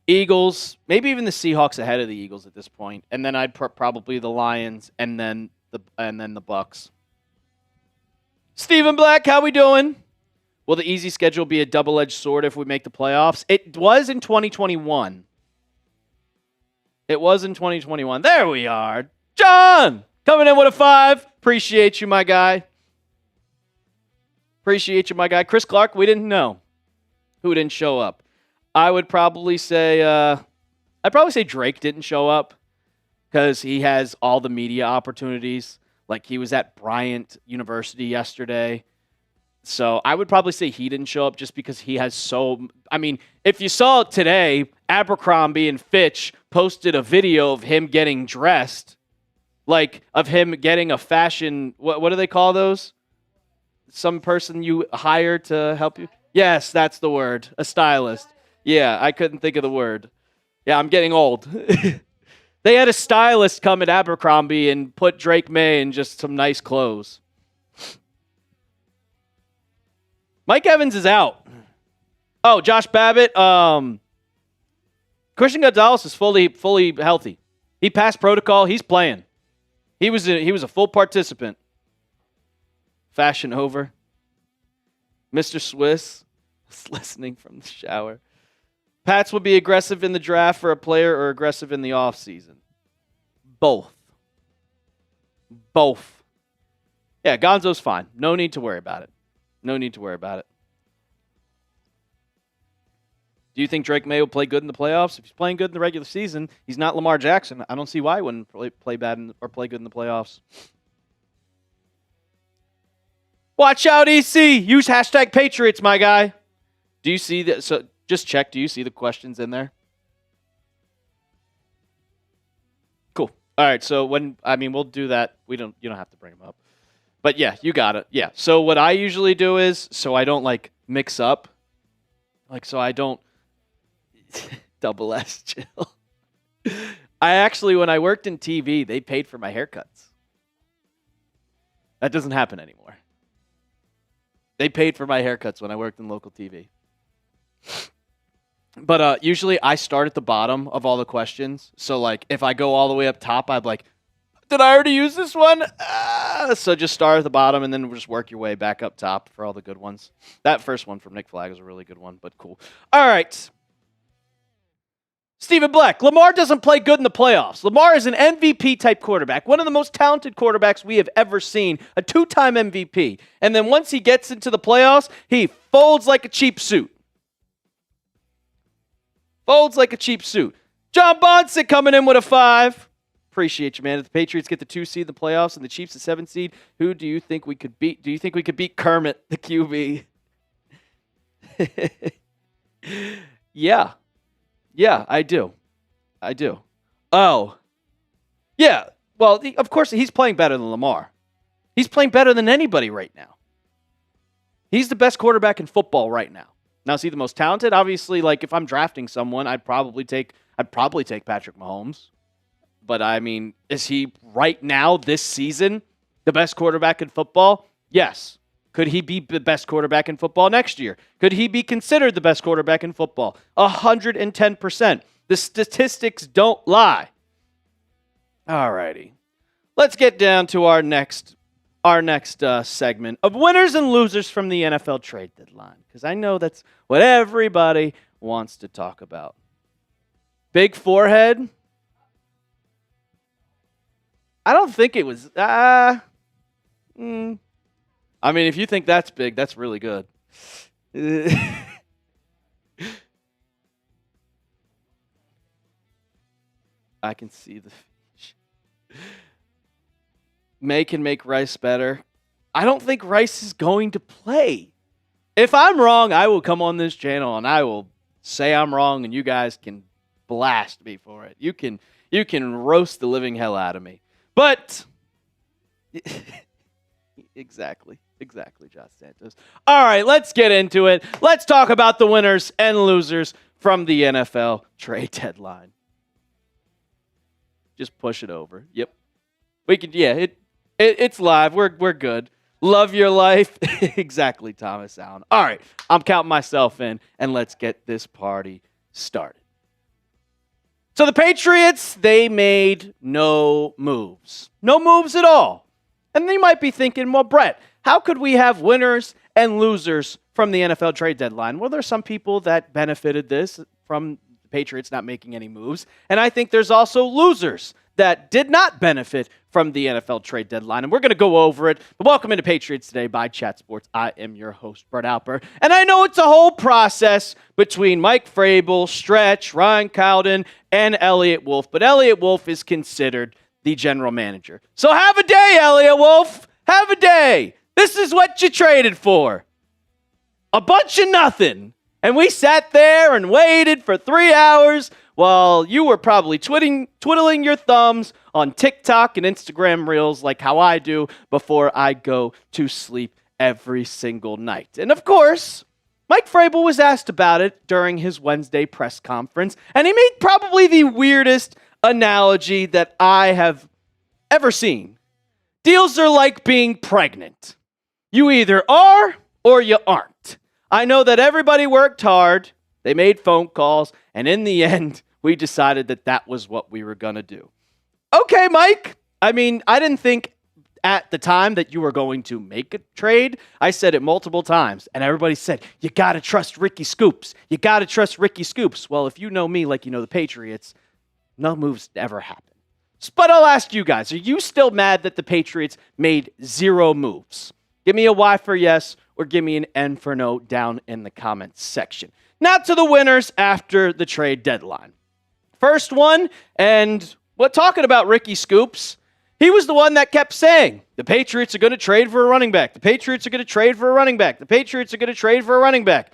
Eagles, maybe even the Seahawks ahead of the Eagles at this point, and then I'd probably the Lions, and then the Bucs. Stephen Black, how we doing? Will the easy schedule be a double-edged sword if we make the playoffs? It was in 2021. There we are. John, coming in with a 5. Appreciate you, my guy. Chris Clark, we didn't know who didn't show up. I would probably say, Drake didn't show up because he has all the media opportunities. Like he was at Bryant University yesterday. So I would probably say he didn't show up just because he has so... I mean, if you saw it today, Abercrombie and Fitch posted a video of him getting dressed, like of him getting a fashion... What do they call those? Some person you hire to help you? Yes, that's the word. A stylist. Yeah, I couldn't think of the word. Yeah, I'm getting old. They had a stylist come at Abercrombie and put Drake May in just some nice clothes. Mike Evans is out. Oh, Josh Babbitt. Christian Gonzalez is fully healthy. He passed protocol. He's playing. He was a full participant. Fashion over. Mr. Swiss is listening from the shower. Pats will be aggressive in the draft for a player or aggressive in the offseason. Both. Yeah, Gonzo's fine. No need to worry about it. Do you think Drake May will play good in the playoffs? If he's playing good in the regular season, he's not Lamar Jackson. I don't see why he wouldn't play bad or play good in the playoffs. Watch out, EC. Use hashtag Patriots, my guy. Do you see that? So just check. Do you see the questions in there? Cool. All right. So we'll do that. You don't have to bring them up. But yeah, you got it. Yeah. So what I usually do is, so I don't mix up. So I don't double S chill. I actually, when I worked in TV, they paid for my haircuts. That doesn't happen anymore. They paid for my haircuts when I worked in local TV. But usually I start at the bottom of all the questions. So if I go all the way up top, I'm like, did I already use this one? So just start at the bottom and then we'll just work your way back up top for all the good ones. That first one from Nick Flagg is a really good one, but cool. All right. Stephen Black, Lamar doesn't play good in the playoffs. Lamar is an MVP-type quarterback, one of the most talented quarterbacks we have ever seen, a 2-time MVP. And then once he gets into the playoffs, he folds like a cheap suit. John Bonsick coming in with a 5. Appreciate you, man. If the Patriots get the 2 seed in the playoffs and the Chiefs the 7 seed, who do you think we could beat? Do you think we could beat Kermit, the QB? Yeah. Yeah, I do. Oh. Yeah. Well, of course, he's playing better than Lamar. He's playing better than anybody right now. He's the best quarterback in football right now. Now, is he the most talented? Obviously, if I'm drafting someone, I'd probably take Patrick Mahomes. But, I mean, is he right now, this season, the best quarterback in football? Yes. Could he be the best quarterback in football next year? Could he be considered the best quarterback in football? 110%. The statistics don't lie. All righty. Let's get down to our next segment of winners and losers from the NFL trade deadline, because I know that's what everybody wants to talk about. Big forehead. I don't think it was. I mean, if you think that's big, that's really good. I can see the May can make Rice better. I don't think Rice is going to play. If I'm wrong, I will come on this channel and I will say I'm wrong, and you guys can blast me for it. You can roast the living hell out of me. But Exactly, Josh Santos. All right, let's get into it. Let's talk about the winners and losers from the NFL trade deadline. Just push it over. Yep. We can, yeah, it's live. We're good. Love your life. Exactly, Thomas Allen. All right, I'm counting myself in, and let's get this party started. So the Patriots, they made no moves. No moves at all. And they might be thinking, well, Brett, how could we have winners and losers from the NFL trade deadline? Well, there's some people that benefited this from the Patriots not making any moves. And I think there's also losers that did not benefit from the NFL trade deadline. And we're going to go over it. But welcome into Patriots Today by Chat Sports. I am your host, Brett Alper. And I know it's a whole process between Mike Vrabel, Stretch, Ryan Cowden, and Elliott Wolf. But Elliott Wolf is considered the general manager. So have a day, Elliott Wolf. Have a day. This is what you traded for. A bunch of nothing. And we sat there and waited for 3 hours while you were probably twiddling your thumbs on TikTok and Instagram Reels like how I do before I go to sleep every single night. And of course, Mike Vrabel was asked about it during his Wednesday press conference, and he made probably the weirdest analogy that I have ever seen. Deals are like being pregnant. You either are or you aren't. I know that everybody worked hard, they made phone calls, and in the end, we decided that that was what we were going to do. Okay, Mike. I mean, I didn't think at the time that you were going to make a trade. I said it multiple times, and everybody said, you got to trust Ricky Scoops. You got to trust Ricky Scoops. Well, if you know me like you know the Patriots, no moves ever happen. But I'll ask you guys, are you still mad that the Patriots made 0 moves? Give me a Y for yes, or give me an N for no down in the comments section. Now to the winners after the trade deadline. First one, and talking about Ricky Scoops, he was the one that kept saying, the Patriots are going to trade for a running back. The Patriots are going to trade for a running back. The Patriots are going to trade for a running back.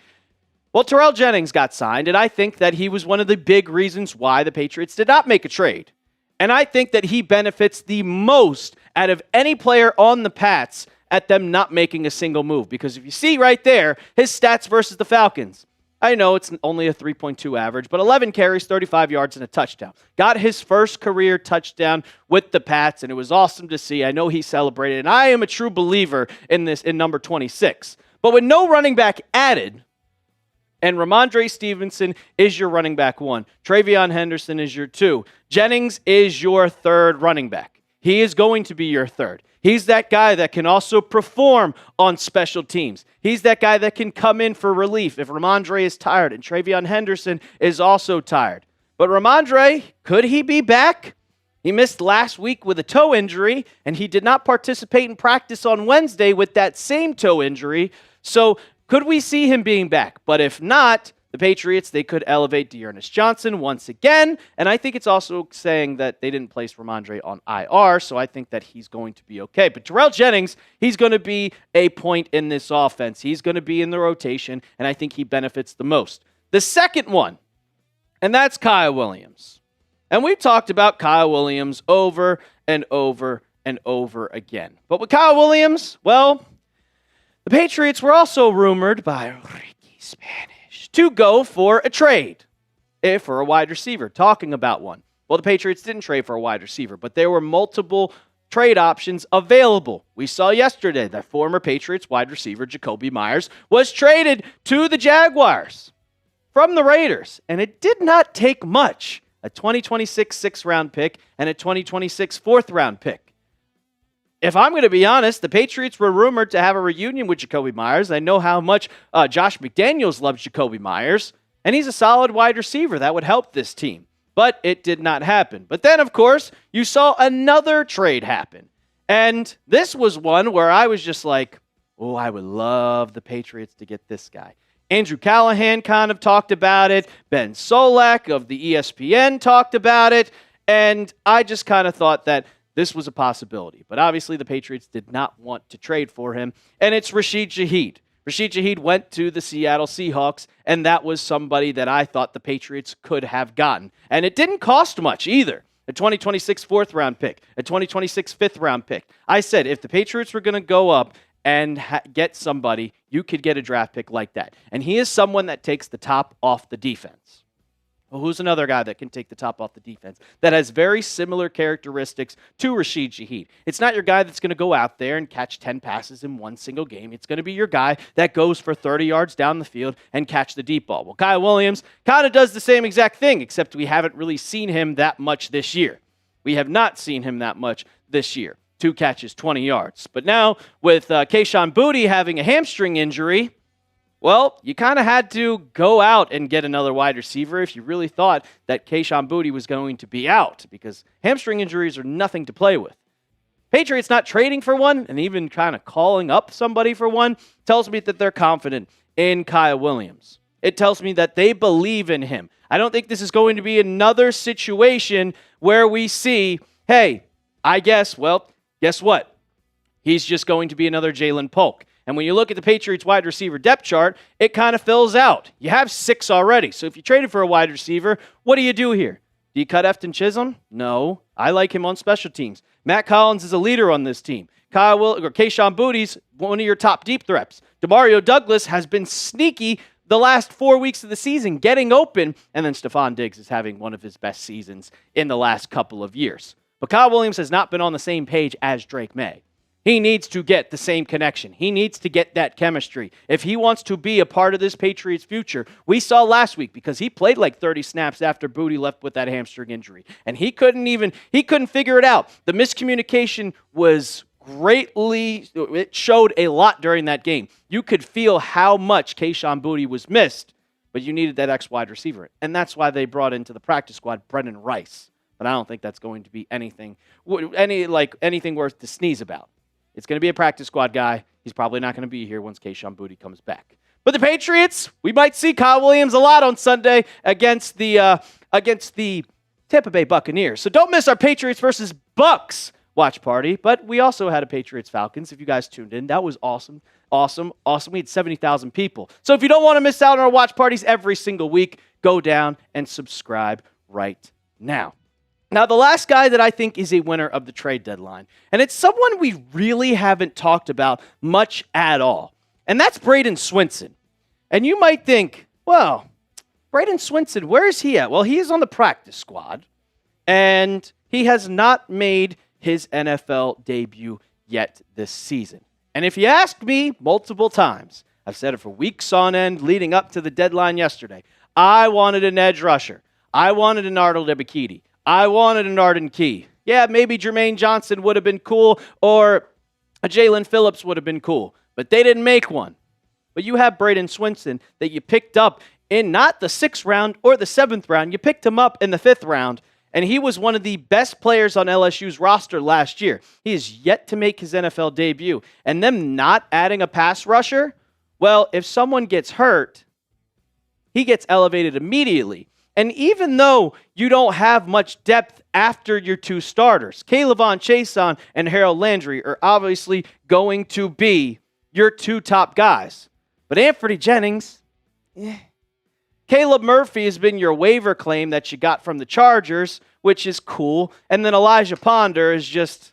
Well, Terrell Jennings got signed, and I think that he was one of the big reasons why the Patriots did not make a trade. And I think that he benefits the most out of any player on the Pats at them not making a single move. Because if you see right there, his stats versus the Falcons, I know it's only a 3.2 average, but 11 carries, 35 yards, and a touchdown. Got his first career touchdown with the Pats, and it was awesome to see. I know he celebrated, and I am a true believer in this in number 26. But with no running back added, and Ramondre Stevenson is your running back 1, Travion Henderson is your 2, Jennings is your 3rd running back. He is going to be your 3rd. He's that guy that can also perform on special teams. He's that guy that can come in for relief if Ramondre is tired, and Travion Henderson is also tired. But Ramondre, could he be back? He missed last week with a toe injury, and he did not participate in practice on Wednesday with that same toe injury. So could we see him being back? But if not, the Patriots, they could elevate Dearness Johnson once again, and I think it's also saying that they didn't place Ramondre on IR, so I think that he's going to be okay. But Terrell Jennings, he's going to be a point in this offense. He's going to be in the rotation, and I think he benefits the most. The second one, and that's Kyle Williams. And we've talked about Kyle Williams over and over and over again. But with Kyle Williams, well, the Patriots were also rumored by Ricky Spanish to go for a trade for a wide receiver, talking about one. Well, the Patriots didn't trade for a wide receiver, but there were multiple trade options available. We saw yesterday that former Patriots wide receiver Jakobi Meyers was traded to the Jaguars from the Raiders, and it did not take much, a 2026 6th-round pick and a 2026 4th-round pick. If I'm going to be honest, the Patriots were rumored to have a reunion with Jakobi Meyers. I know how much Josh McDaniels loves Jakobi Meyers, and he's a solid wide receiver that would help this team. But it did not happen. But then, of course, you saw another trade happen. And this was one where I was just like, oh, I would love the Patriots to get this guy. Andrew Callahan kind of talked about it. Ben Solak of the ESPN talked about it. And I just kind of thought that this was a possibility. But obviously the Patriots did not want to trade for him. And it's Rashid Shaheed. Rashid Shaheed went to the Seattle Seahawks, and that was somebody that I thought the Patriots could have gotten. And it didn't cost much either. A 2026 4th-round pick, a 2026 5th-round pick. I said if the Patriots were going to go up and get somebody, you could get a draft pick like that. And he is someone that takes the top off the defense. Well, who's another guy that can take the top off the defense that has very similar characteristics to Rashid Shaheed? It's not your guy that's going to go out there and catch 10 passes in one single game. It's going to be your guy that goes for 30 yards down the field and catch the deep ball. Well, Kyle Williams kind of does the same exact thing, except we haven't really seen him that much this year. We have not seen him that much this year. 2 catches, 20 yards. But now with Kayshon Boutte having a hamstring injury, well, you kind of had to go out and get another wide receiver if you really thought that Kayshon Boutte was going to be out, because hamstring injuries are nothing to play with. Patriots not trading for one and even kind of calling up somebody for one tells me that they're confident in Kyle Williams. It tells me that they believe in him. I don't think this is going to be another situation where we see, hey, guess what? He's just going to be another Jalen Polk. And when you look at the Patriots wide receiver depth chart, it kind of fills out. You have 6 already. So if you traded for a wide receiver, what do you do here? Do you cut Efton Chisholm? No. I like him on special teams. Matt Collins is a leader on this team. Kayshon Boutte's one of your top deep threats. Demario Douglas has been sneaky the last 4 weeks of the season, getting open, and then Stephon Diggs is having one of his best seasons in the last couple of years. But Kyle Williams has not been on the same page as Drake May. He needs to get the same connection. He needs to get that chemistry. If he wants to be a part of this Patriots future, we saw last week because he played like 30 snaps after Boutte left with that hamstring injury. And he couldn't figure it out. The miscommunication was it showed a lot during that game. You could feel how much Kayshon Boutte was missed, but you needed that X wide receiver. And that's why they brought into the practice squad Brendan Rice. But I don't think that's going to be anything worth to sneeze about. It's going to be a practice squad guy. He's probably not going to be here once Kayshon Boutte comes back. But the Patriots, we might see Kyle Williams a lot on Sunday against the Tampa Bay Buccaneers. So don't miss our Patriots versus Bucs watch party. But we also had a Patriots Falcons. If you guys tuned in, that was awesome. We had 70,000 people. So if you don't want to miss out on our watch parties every single week, go down and subscribe right now. Now, the last guy that I think is a winner of the trade deadline, and it's someone we really haven't talked about much at all, and that's Braden Swinson. And you might think, well, Braden Swinson, where is he at? Well, he is on the practice squad, and he has not made his NFL debut yet this season. And if you ask me multiple times, I've said it for weeks on end leading up to the deadline yesterday, I wanted an edge rusher. I wanted an Arnold Ebiketie. I wanted an Arden Key. Yeah, maybe Jermaine Johnson would have been cool or a Jalen Phillips would have been cool, but they didn't make one. But you have Braden Swinson that you picked up in not the 6th round or the 7th round. You picked him up in the 5th round, and he was one of the best players on LSU's roster last year. He is yet to make his NFL debut. And them not adding a pass rusher, well, if someone gets hurt, he gets elevated immediately. And even though you don't have much depth after your 2 starters, Kayvon Chaisson and Harold Landry are obviously going to be your 2 top guys. But Anthony Jennings, Caleb Murphy has been your waiver claim that you got from the Chargers, which is cool. And then Elijah Ponder is just,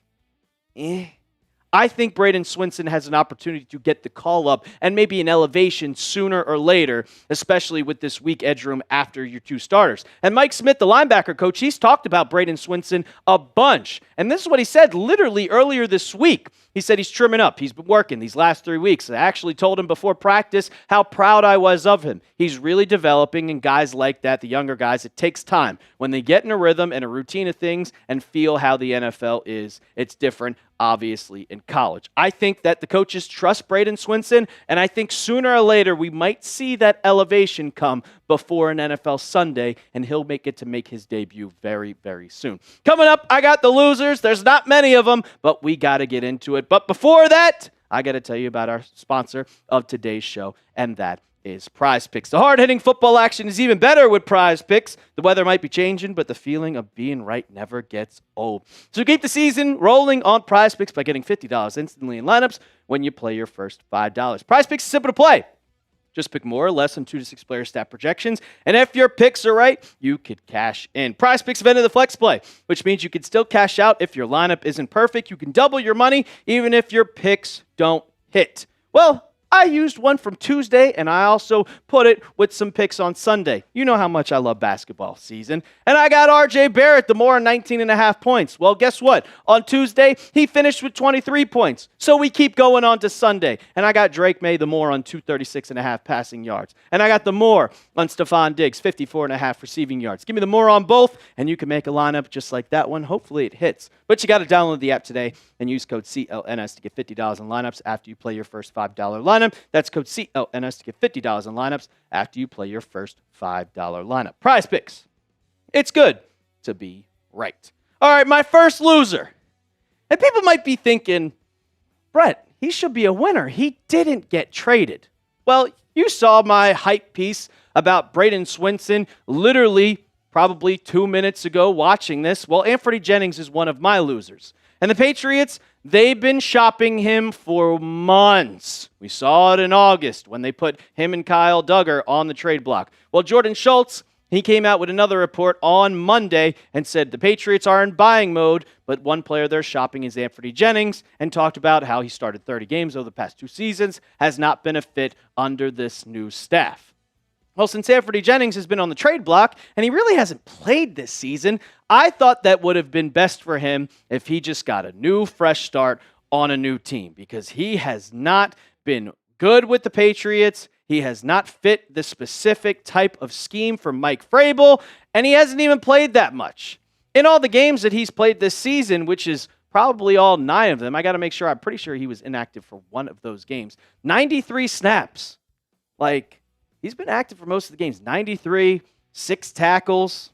I think Braden Swinson has an opportunity to get the call up and maybe an elevation sooner or later, especially with this weak edge room after your 2 starters. And Mike Smith, the linebacker coach, he's talked about Braden Swinson a bunch. And this is what he said literally earlier this week. He said he's trimming up. He's been working these last 3 weeks. I actually told him before practice how proud I was of him. He's really developing, and guys like that, the younger guys, it takes time. When they get in a rhythm and a routine of things and feel how the NFL is, it's different, obviously, in college. I think that the coaches trust Braden Swinson, and I think sooner or later we might see that elevation come before an NFL Sunday, and he'll make his debut very, very soon. Coming up, I got the losers. There's not many of them, but we got to get into it. But before that, I got to tell you about our sponsor of today's show, and that is Prize Picks. The hard-hitting football action is even better with Prize Picks. The weather might be changing, but the feeling of being right never gets old. So keep the season rolling on Prize Picks by getting $50 instantly in lineups when you play your first $5. Prize Picks is simple to play. Just pick more or less than 2 to 6 player stat projections, and if your picks are right, you could cash in. Prize Picks invented the flex play, which means you can still cash out if your lineup isn't perfect. You can double your money even if your picks don't hit. Well, I used one from Tuesday, and I also put it with some picks on Sunday. You know how much I love basketball season. And I got R.J. Barrett, the more 19.5 points. Well, guess what? On Tuesday, he finished with 23 points. So we keep going on to Sunday. And I got Drake May, the more on 236.5 passing yards. And I got the more on Stephon Diggs, 54.5 receiving yards. Give me the more on both, and you can make a lineup just like that one. Hopefully it hits. But you got to download the app today and use code CLNS to get $50 in lineups after you play your first $5 lineup. That's code CLNS to get $50 in lineups after you play your first $5 lineup. Prize Picks. It's good to be right. All right, my first loser. And people might be thinking, Brett, he should be a winner. He didn't get traded. Well, you saw my hype piece about Braden Swinson literally probably 2 minutes ago watching this. Well, Anthony Jennings is one of my losers. And the Patriots, they've been shopping him for months. We saw it in August when they put him and Kyle Duggar on the trade block. Well, Jordan Schultz, he came out with another report on Monday and said the Patriots are in buying mode, but one player they're shopping is Anthony Jennings, and talked about how he started 30 games over the past 2 seasons, has not been a fit under this new staff. Well, since Anthony Jennings has been on the trade block, and he really hasn't played this season, I thought that would have been best for him if he just got a new, fresh start on a new team, because he has not been good with the Patriots. He has not fit the specific type of scheme for Mike Vrabel, and he hasn't even played that much. In all the games that he's played this season, which is probably all 9 of them, I got to make sure, I'm pretty sure he was inactive for one of those games. 93 snaps. He's been active for most of the games. 93, 6 tackles,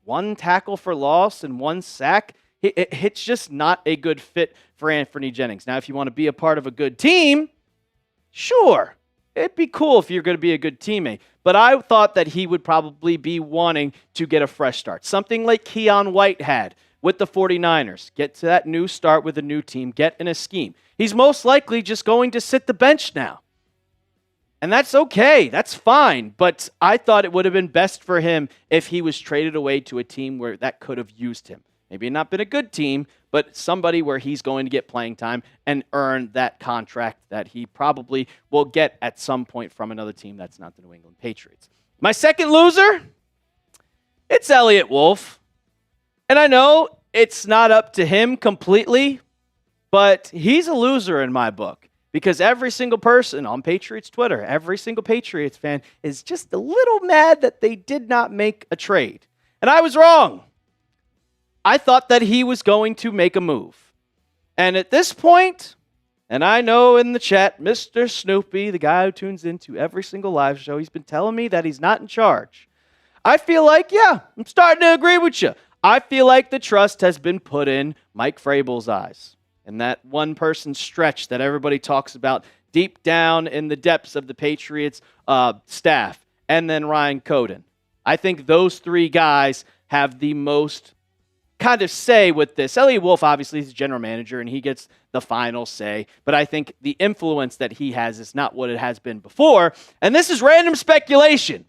1 tackle for loss, and 1 sack. It's just not a good fit for Anthony Jennings. Now, if you want to be a part of a good team, sure. It'd be cool if you're going to be a good teammate. But I thought that he would probably be wanting to get a fresh start. Something like Keon White had with the 49ers. Get to that new start with a new team. Get in a scheme. He's most likely just going to sit the bench now. And that's okay. That's fine. But I thought it would have been best for him if he was traded away to a team where that could have used him. Maybe not been a good team, but somebody where he's going to get playing time and earn that contract that he probably will get at some point from another team that's not the New England Patriots. My second loser, it's Elliott Wolf. And I know it's not up to him completely, but he's a loser in my book. Because every single person on Patriots Twitter, every single Patriots fan is just a little mad that they did not make a trade. And I was wrong. I thought that he was going to make a move. And at this point, and I know in the chat, Mr. Snoopy, the guy who tunes into every single live show, he's been telling me that he's not in charge. I feel like, yeah, I'm starting to agree with you. I feel like the trust has been put in Mike Vrabel's eyes. And that one-person stretch that everybody talks about deep down in the depths of the Patriots staff, and then Ryan Coden. I think those 3 guys have the most kind of say with this. Elliott Wolf, obviously, is the general manager, and he gets the final say. But I think the influence that he has is not what it has been before. And this is random speculation.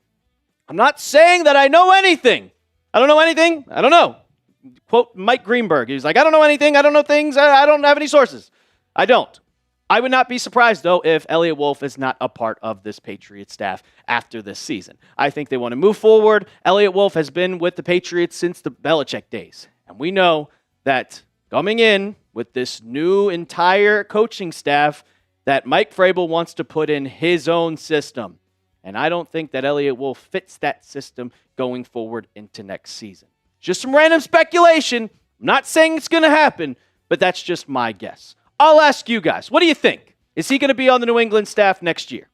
I'm not saying that I know anything. I don't know anything. I don't know. Quote Mike Greenberg. He was like, I don't know anything. I don't know things. I don't have any sources. I don't. I would not be surprised, though, if Elliott Wolf is not a part of this Patriots staff after this season. I think they want to move forward. Elliott Wolf has been with the Patriots since the Belichick days. And we know that coming in with this new entire coaching staff, that Mike Vrabel wants to put in his own system. And I don't think that Elliott Wolf fits that system going forward into next season. Just some random speculation. I'm not saying it's going to happen, but that's just my guess. I'll ask you guys, what do you think? Is he going to be on the New England staff next year?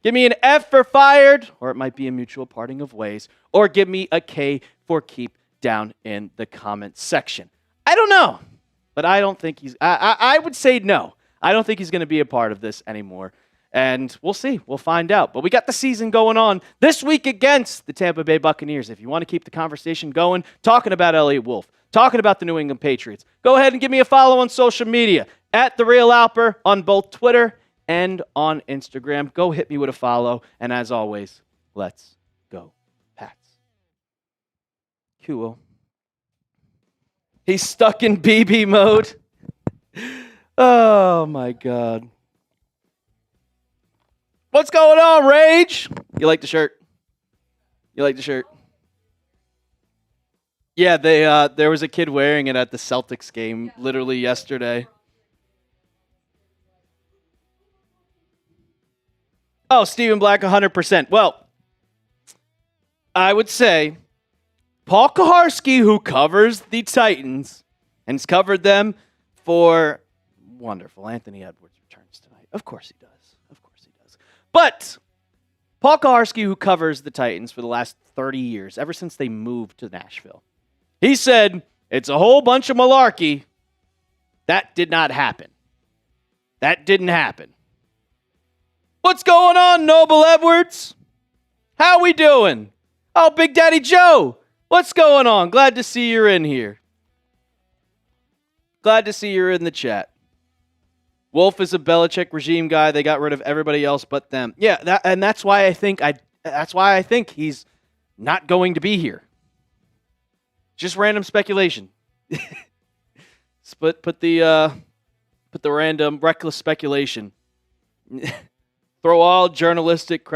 Give me an F for fired, or it might be a mutual parting of ways, or give me a K for keep down in the comments section. I don't know, but I don't think he's, I would say no. I don't think he's going to be a part of this anymore. And we'll see. We'll find out. But we got the season going on this week against the Tampa Bay Buccaneers. If you want to keep the conversation going, talking about Elliott Wolf, talking about the New England Patriots, go ahead and give me a follow on social media at The Real Alper on both Twitter and on Instagram. Go hit me with a follow. And as always, let's go, Pats. Cool. He's stuck in BB mode. Oh, my God. What's going on, Rage? You like the shirt? You like the shirt? Yeah, there was a kid wearing it at the Celtics game literally yesterday. Oh, Stephen Black, 100%. Well, I would say Paul Kaharski, who covers the Titans and has covered them for wonderful. Anthony Edwards returns tonight. Of course he does. But Paul Kaharski, who covers the Titans for the last 30 years, ever since they moved to Nashville, he said, it's a whole bunch of malarkey. That did not happen. That didn't happen. What's going on, Noble Edwards? How we doing? Oh, Big Daddy Joe, what's going on? Glad to see you're in here. Glad to see you're in the chat. Wolf is a Belichick regime guy. They got rid of everybody else but them. Yeah, that's why I think he's not going to be here. Just random speculation. Put the random reckless speculation. Throw all journalistic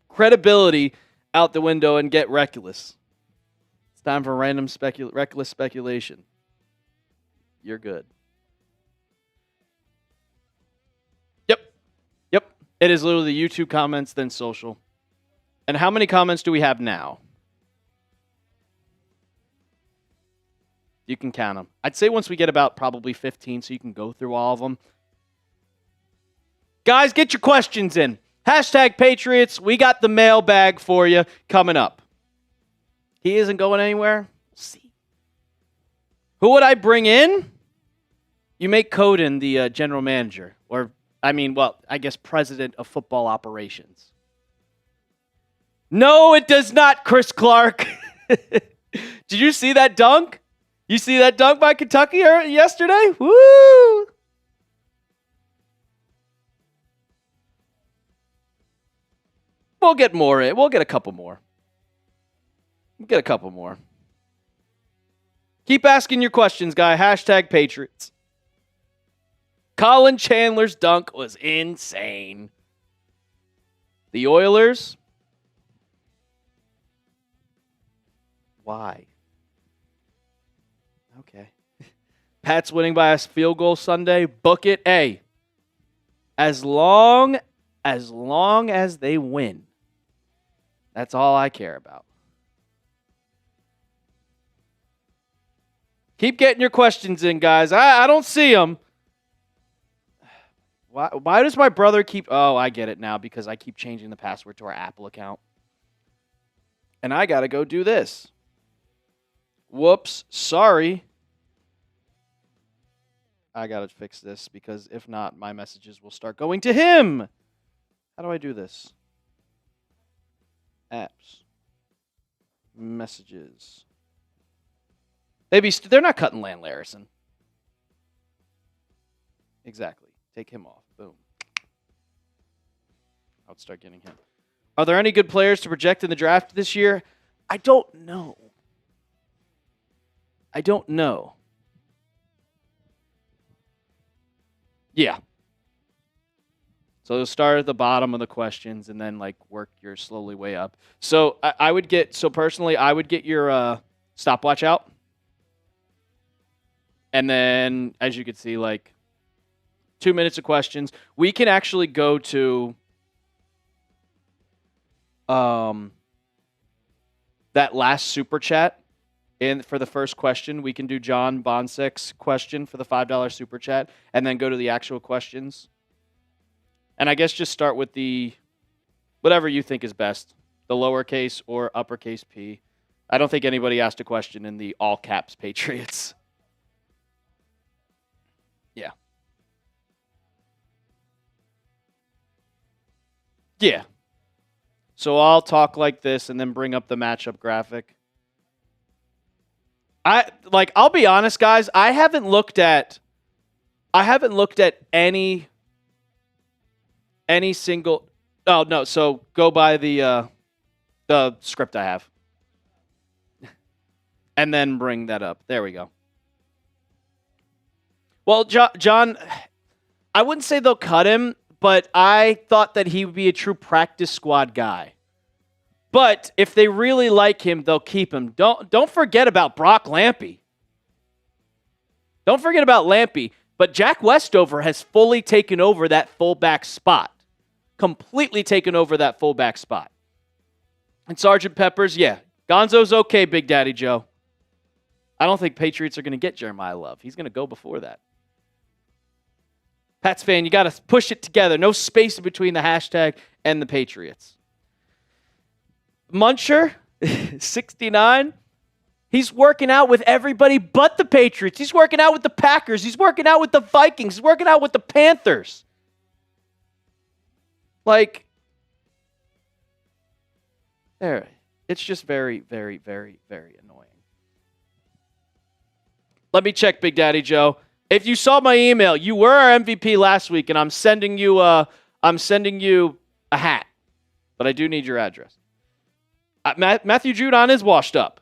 credibility out the window and get reckless. It's time for random reckless speculation. You're good. Yep. It is literally the YouTube comments, then social. And how many comments do we have now? You can count them. I'd say once we get about probably 15, so you can go through all of them. Guys, get your questions in. Hashtag Patriots. We got the mailbag for you coming up. He isn't going anywhere? We'll see. Who would I bring in? You make Coden the general manager. I guess president of football operations. No, it does not, Chris Clark. Did you see that dunk? You see that dunk by Kentucky yesterday? Woo! We'll get more. We'll get a couple more. Keep asking your questions, guy. Hashtag Patriots. Colin Chandler's dunk was insane. The Oilers. Why? Okay. Pat's winning by a field goal Sunday. Book it. Hey, as long as they win, that's all I care about. Keep getting your questions in, guys. I don't see them. Why does my brother keep... Oh, I get it now, because I keep changing the password to our Apple account. And I got to go do this. Whoops. Sorry. I got to fix this, because if not, my messages will start going to him. How do I do this? Apps. Messages. They're not cutting Land Larison. Exactly. Take him off. Boom. I'll start getting him. Are there any good players to project in the draft this year? I don't know. Yeah. So you'll start at the bottom of the questions and then work your slowly way up. So I would get your stopwatch out. And then, as you can see, 2 minutes of questions. We can actually go to that last super chat. And for the first question, we can do John Bonsek's question for the $5 super chat and then go to the actual questions. And I guess just start with the whatever you think is best, the lowercase or uppercase P. I don't think anybody asked a question in the all caps Patriots. Yeah. So I'll talk like this and then bring up the matchup graphic. I'll be honest, guys, I haven't looked at any single. Oh no, so go by the script I have. And then bring that up. There we go. Well, John, I wouldn't say they'll cut him, but I thought that he would be a true practice squad guy. But if they really like him, they'll keep him. Don't forget about Brock Lampy. Don't forget about Lampy. But Jack Westover has fully taken over that fullback spot. Completely taken over that fullback spot. And Sergeant Peppers, yeah. Gonzo's okay, Big Daddy Joe. I don't think Patriots are going to get Jeremiah Love. He's going to go before that. Pats fan, you got to push it together. No space in between the hashtag and the Patriots. Muncher, 69. He's working out with everybody but the Patriots. He's working out with the Packers. He's working out with the Vikings. He's working out with the Panthers. It's just very, very, very, very annoying. Let me check, Big Daddy Joe. If you saw my email, you were our MVP last week, and I'm sending you a hat. But I do need your address. Matthew Judon is washed up.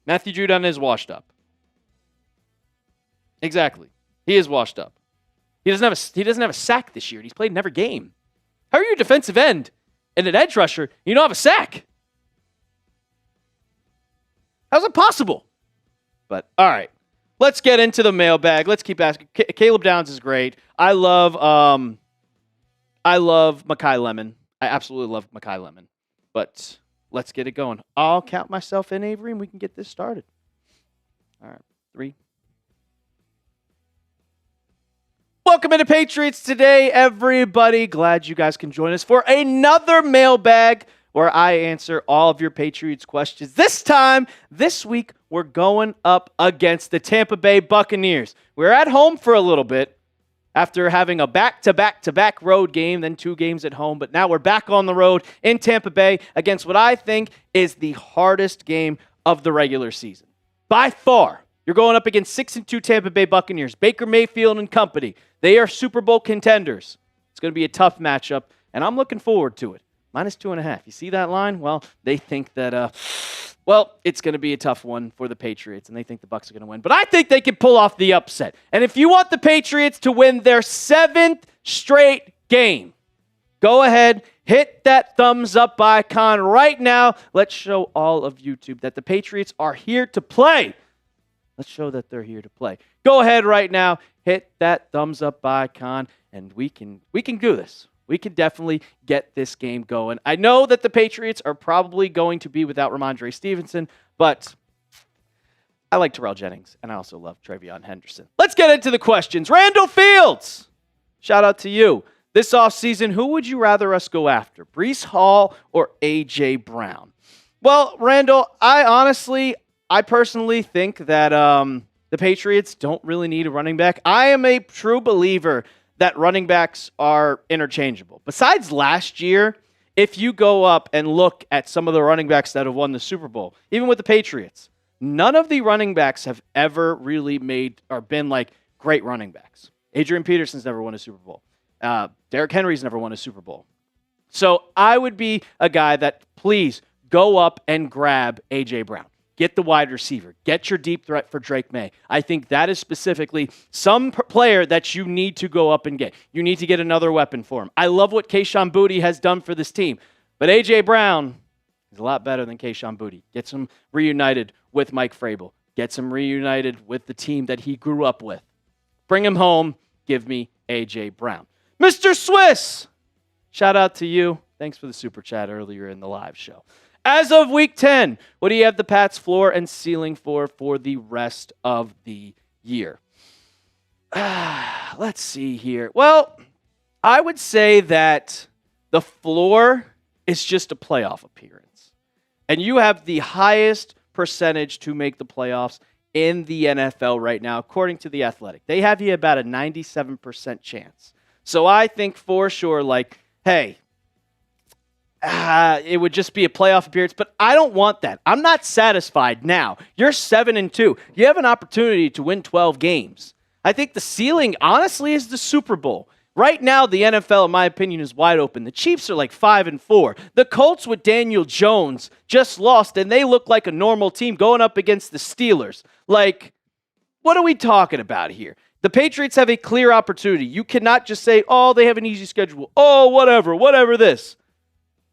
Matthew Judon is washed up. Exactly. He is washed up. He doesn't have a sack this year. He's played in every game. How are you a defensive end and an edge rusher? You don't have a sack. How's it possible? But all right, let's get into the mailbag. Let's keep asking. Caleb Downs is great. I love Makai Lemon. I absolutely love Makai Lemon. But let's get it going. I'll count myself in, Avery, and we can get this started. All right, 3. Welcome into Patriots Today, everybody. Glad you guys can join us for another mailbag where I answer all of your Patriots questions. This week, we're going up against the Tampa Bay Buccaneers. We're at home for a little bit after having a back-to-back-to-back road game, then 2 games at home. But now we're back on the road in Tampa Bay against what I think is the hardest game of the regular season. By far. You're going up against 6-2 Tampa Bay Buccaneers, Baker Mayfield and company. They are Super Bowl contenders. It's going to be a tough matchup, and I'm looking forward to it. -2.5. You see that line? Well, they think that, it's going to be a tough one for the Patriots, and they think the Bucs are going to win. But I think they can pull off the upset. And if you want the Patriots to win their 7th straight game, go ahead, hit that thumbs up icon right now. Let's show all of YouTube that the Patriots are here to play. Let's show that they're here to play. Go ahead right now, hit that thumbs up icon, and we can do this. We can definitely get this game going. I know that the Patriots are probably going to be without Ramondre Stevenson, but I like Terrell Jennings, and I also love Travion Henderson. Let's get into the questions. Randall Fields, shout out to you. This offseason, who would you rather us go after, Breece Hall or A.J. Brown? Well, Randall, I personally think that the Patriots don't really need a running back. I am a true believer that running backs are interchangeable. Besides last year, if you go up and look at some of the running backs that have won the Super Bowl, even with the Patriots, none of the running backs have ever really made or been like great running backs. Adrian Peterson's never won a Super Bowl. Derrick Henry's never won a Super Bowl. So I would be a guy that please go up and grab A.J. Brown. Get the wide receiver. Get your deep threat for Drake May. I think that is specifically some player that you need to go up and get. You need to get another weapon for him. I love what Kayshon Boutte has done for this team. But A.J. Brown is a lot better than Kayshon Boutte. Gets him reunited with Mike Vrabel. Gets him reunited with the team that he grew up with. Bring him home. Give me A.J. Brown. Mr. Swiss, shout out to you. Thanks for the super chat earlier in the live show. As of week 10, what do you have the Pats' floor and ceiling for the rest of the year? Let's see here. Well, I would say that the floor is just a playoff appearance. And you have the highest percentage to make the playoffs in the NFL right now, according to The Athletic. They have you about a 97% chance. So I think for sure, hey, it would just be a playoff appearance, but I don't want that. I'm not satisfied now. You're 7-2. You have an opportunity to win 12 games. I think the ceiling, honestly, is the Super Bowl. Right now, the NFL, in my opinion, is wide open. The Chiefs are 5-4. The Colts with Daniel Jones just lost, and they look like a normal team going up against the Steelers. What are we talking about here? The Patriots have a clear opportunity. You cannot just say, they have an easy schedule. Whatever this.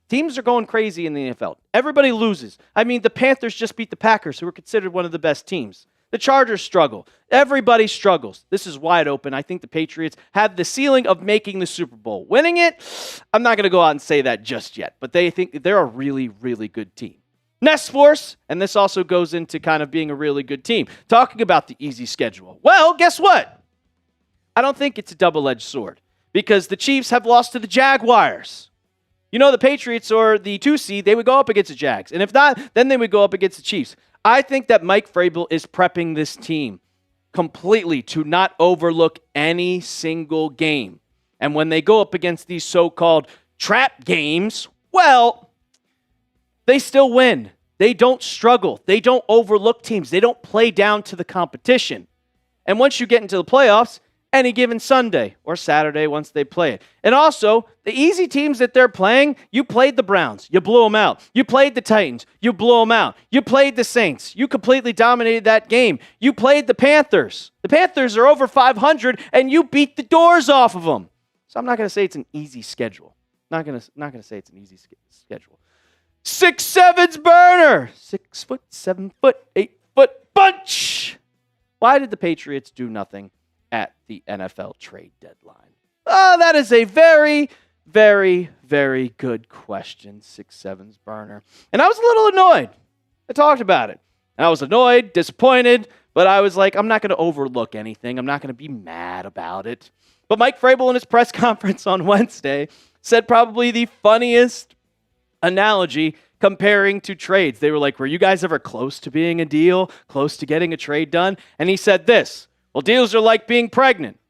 Teams are going crazy in the NFL. Everybody loses. The Panthers just beat the Packers, who are considered one of the best teams. The Chargers struggle. Everybody struggles. This is wide open. I think the Patriots have the ceiling of making the Super Bowl. Winning it, I'm not going to go out and say that just yet, but they think they're a really, really good team. Nest Force, and this also goes into kind of being a really good team. Talking about the easy schedule. Well, guess what? I don't think it's a double-edged sword because the Chiefs have lost to the Jaguars. The Patriots or the 2 seed, they would go up against the Jags. And if not, then they would go up against the Chiefs. I think that Mike Vrabel is prepping this team completely to not overlook any single game. And when they go up against these so-called trap games, well, they still win. They don't struggle. They don't overlook teams. They don't play down to the competition. And once you get into the playoffs, any given Sunday or Saturday once they play it. And also, the easy teams that they're playing, you played the Browns. You blew them out. You played the Titans. You blew them out. You played the Saints. You completely dominated that game. You played the Panthers. The Panthers are over 500, and you beat the doors off of them. So I'm not going to say it's an easy schedule. Not going to say it's an easy schedule. 6'7's burner. 6 foot, 7 foot, 8 foot bunch. Why did the Patriots do nothing at the NFL trade deadline? Oh, that is a very, very, very good question, 6'7's burner. And I was a little annoyed. I talked about it. And I was annoyed, disappointed, but I was like, I'm not going to overlook anything. I'm not going to be mad about it. But Mike Vrabel in his press conference on Wednesday said probably the funniest analogy comparing to trades. They were like, were you guys ever close to being a deal, close to getting a trade done? And he said this, well, deals are like being pregnant.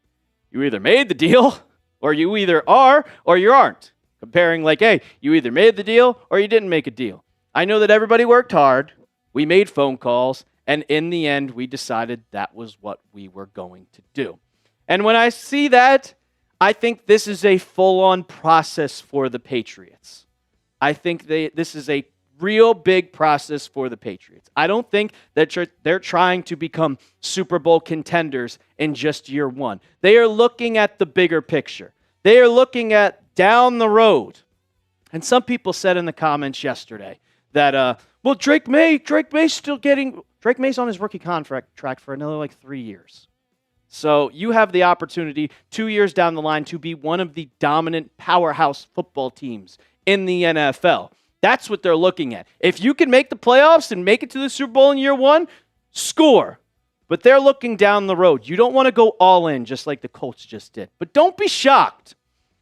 You either made the deal, or you either are, or you aren't. Comparing like, hey, you either made the deal, or you didn't make a deal. I know that everybody worked hard. We made phone calls, and in the end, we decided that was what we were going to do. And when I see that, I think this is a full-on process for the Patriots. I think this is a real big process for the Patriots. I don't think that they're trying to become Super Bowl contenders in just year one. They are looking at the bigger picture. They are looking at down the road. And some people said in the comments yesterday that, well, Drake May's on his rookie contract track for another 3 years. So you have the opportunity 2 years down the line to be one of the dominant powerhouse football teams in the NFL. That's what they're looking at. If you can make the playoffs and make it to the Super Bowl in year one, score. But they're looking down the road. You don't want to go all in just like the Colts just did. But don't be shocked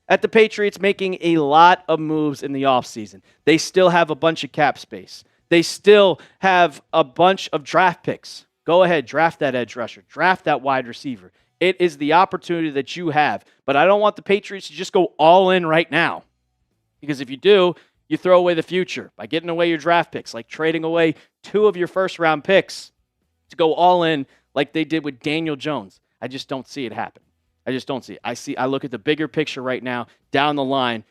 at the Patriots making a lot of moves in the offseason. They still have a bunch of cap space. They still have a bunch of draft picks. Go ahead, draft that edge rusher. Draft that wide receiver. It is the opportunity that you have. But I don't want the Patriots to just go all in right now. Because if you do, you throw away the future by getting away your draft picks, like trading away 2 of your first-round picks to go all in like they did with Daniel Jones. I just don't see it happen. I just don't see it. I look at the bigger picture right now, down the line,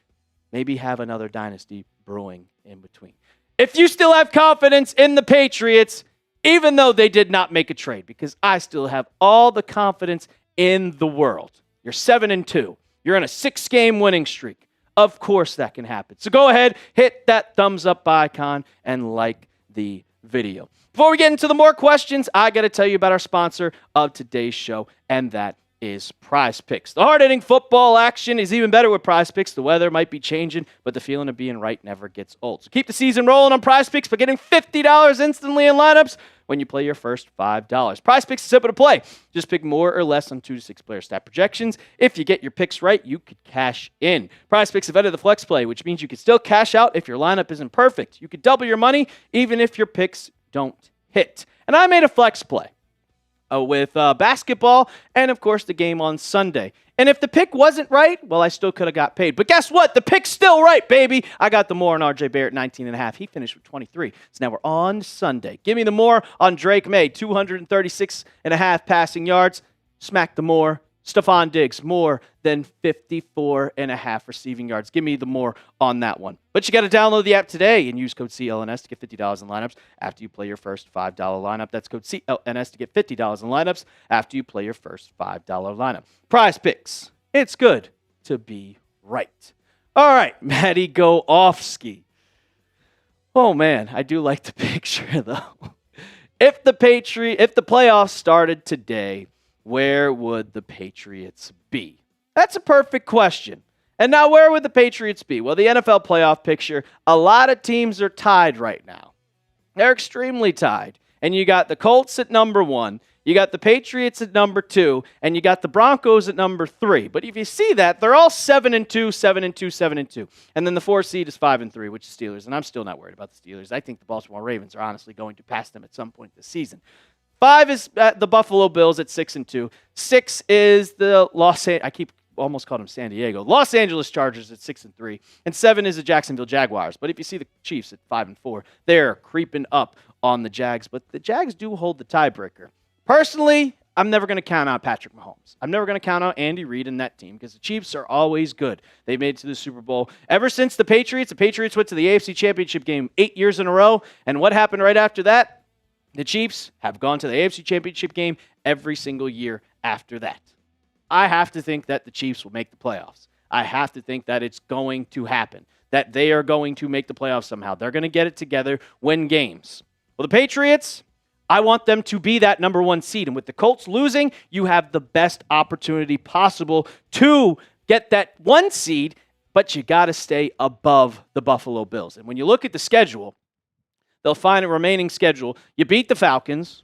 maybe have another dynasty brewing in between. If you still have confidence in the Patriots, even though they did not make a trade, because I still have all the confidence in the world. You're 7-2. You're on a 6-game winning streak. Of course that can happen. So go ahead, hit that thumbs up icon and like the video. Before we get into the more questions, I got to tell you about our sponsor of today's show, and that is Prize Picks. The hard-hitting football action is even better with Prize Picks. The weather might be changing, but the feeling of being right never gets old. So keep the season rolling on Prize Picks by getting $50 instantly in lineups when you play your first $5. Prize Picks is simple to play. Just pick more or less on 2 to 6 player stat projections. If you get your picks right, you could cash in. Prize Picks is better than flex play, which means you can still cash out if your lineup isn't perfect. You could double your money even if your picks don't hit. And I made a flex play with basketball and, of course, the game on Sunday. And if the pick wasn't right, well, I still could have got paid. But guess what? The pick's still right, baby. I got the more on R.J. Barrett, 19.5. He finished with 23. So now we're on Sunday. Give me the more on Drake May, 236.5 passing yards. Smack the more. Stephon Diggs, more than 54.5 receiving yards. Give me the more on that one. But you got to download the app today and use code CLNS to get $50 in lineups after you play your first $5 lineup. That's code CLNS to get $50 in lineups after you play your first $5 lineup. Prize Picks. It's good to be right. All right, Matty Go-Offski. Oh, man, I do like the picture, though. If the playoffs started today, where would the Patriots be? That's a perfect question. And now where would the Patriots be? Well, the NFL playoff picture, a lot of teams are tied right now. They're extremely tied. And you got the Colts at number 1, you got the Patriots at number 2, and you got the Broncos at number 3. But if you see that, they're all 7-2, 7-2, 7-2. And then the 4 seed is 5-3, which is Steelers. And I'm still not worried about the Steelers. I think the Baltimore Ravens are honestly going to pass them at some point this season. 5 is the Buffalo Bills at 6-2. 6 is the almost called them San Diego. Los Angeles Chargers at 6-3, and 7 is the Jacksonville Jaguars. But if you see the Chiefs at 5-4, they're creeping up on the Jags. But the Jags do hold the tiebreaker. Personally, I'm never going to count out Patrick Mahomes. I'm never going to count out Andy Reid and that team because the Chiefs are always good. They made it to the Super Bowl. Ever since the Patriots went to the AFC Championship game 8 years in a row. And what happened right after that? The Chiefs have gone to the AFC Championship game every single year after that. I have to think that the Chiefs will make the playoffs. I have to think that it's going to happen, that they are going to make the playoffs somehow. They're going to get it together, win games. Well, the Patriots, I want them to be that number 1 seed. And with the Colts losing, you have the best opportunity possible to get that 1 seed, but you got to stay above the Buffalo Bills. And when you look at the schedule, they'll find a remaining schedule. You beat the Falcons.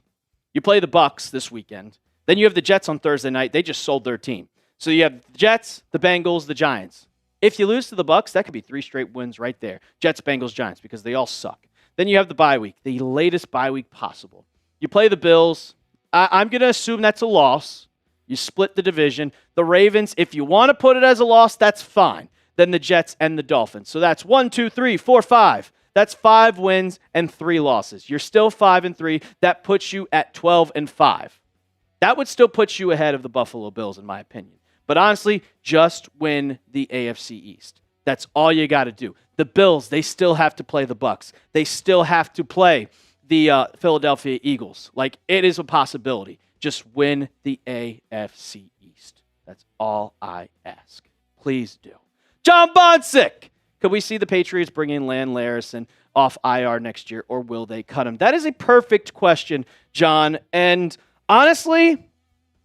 You play the Bucs this weekend. Then you have the Jets on Thursday night. They just sold their team. So you have the Jets, the Bengals, the Giants. If you lose to the Bucs, that could be 3 straight wins right there. Jets, Bengals, Giants, because they all suck. Then you have the bye week, the latest bye week possible. You play the Bills. I'm going to assume that's a loss. You split the division. The Ravens, if you want to put it as a loss, that's fine. Then the Jets and the Dolphins. So that's 1, 2, 3, 4, 5. That's 5 wins and 3 losses. You're still 5-3. That puts you at 12-5. That would still put you ahead of the Buffalo Bills, in my opinion. But honestly, just win the AFC East. That's all you got to do. The Bills, they still have to play the Bucs. They still have to play the Philadelphia Eagles. Like, it is a possibility. Just win the AFC East. That's all I ask. Please do. John Bonsick. Could we see the Patriots bring in Lan Larison off IR next year, or will they cut him? That is a perfect question, John. And honestly,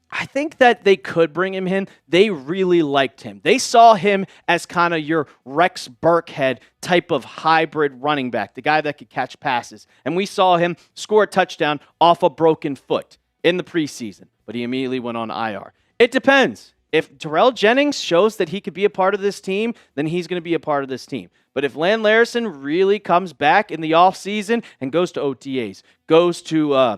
I think that they could bring him in. They really liked him. They saw him as kind of your Rex Burkhead type of hybrid running back, the guy that could catch passes. And we saw him score a touchdown off a broken foot in the preseason, but he immediately went on IR. It depends. If Terrell Jennings shows that he could be a part of this team, then he's going to be a part of this team. But if Lan Larison really comes back in the offseason and goes to OTAs, goes to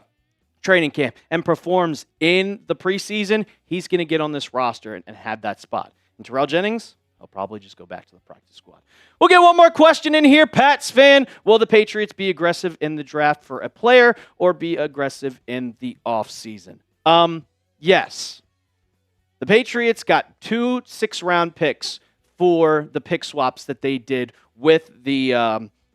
training camp, and performs in the preseason, he's going to get on this roster and have that spot. And Terrell Jennings, he'll probably just go back to the practice squad. We'll get one more question in here. Pats fan, will the Patriots be aggressive in the draft for a player or be aggressive in the offseason? Yes. The Patriots got 2 6-round picks for the pick swaps that they did with the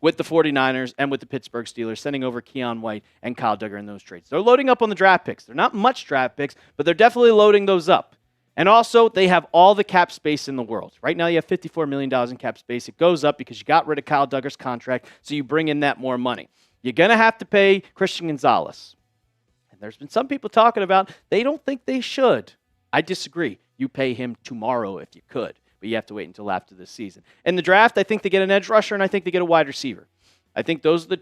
49ers and with the Pittsburgh Steelers, sending over Keon White and Kyle Duggar in those trades. They're loading up on the draft picks. They're not much draft picks, but they're definitely loading those up. And also, they have all the cap space in the world. Right now, you have $54 million in cap space. It goes up because you got rid of Kyle Duggar's contract, so you bring in that more money. You're going to have to pay Christian Gonzalez. And there's been some people talking about they don't think they should. I disagree. You pay him tomorrow if you could, but you have to wait until after this season. In the draft, I think they get an edge rusher, and I think they get a wide receiver. I think those are the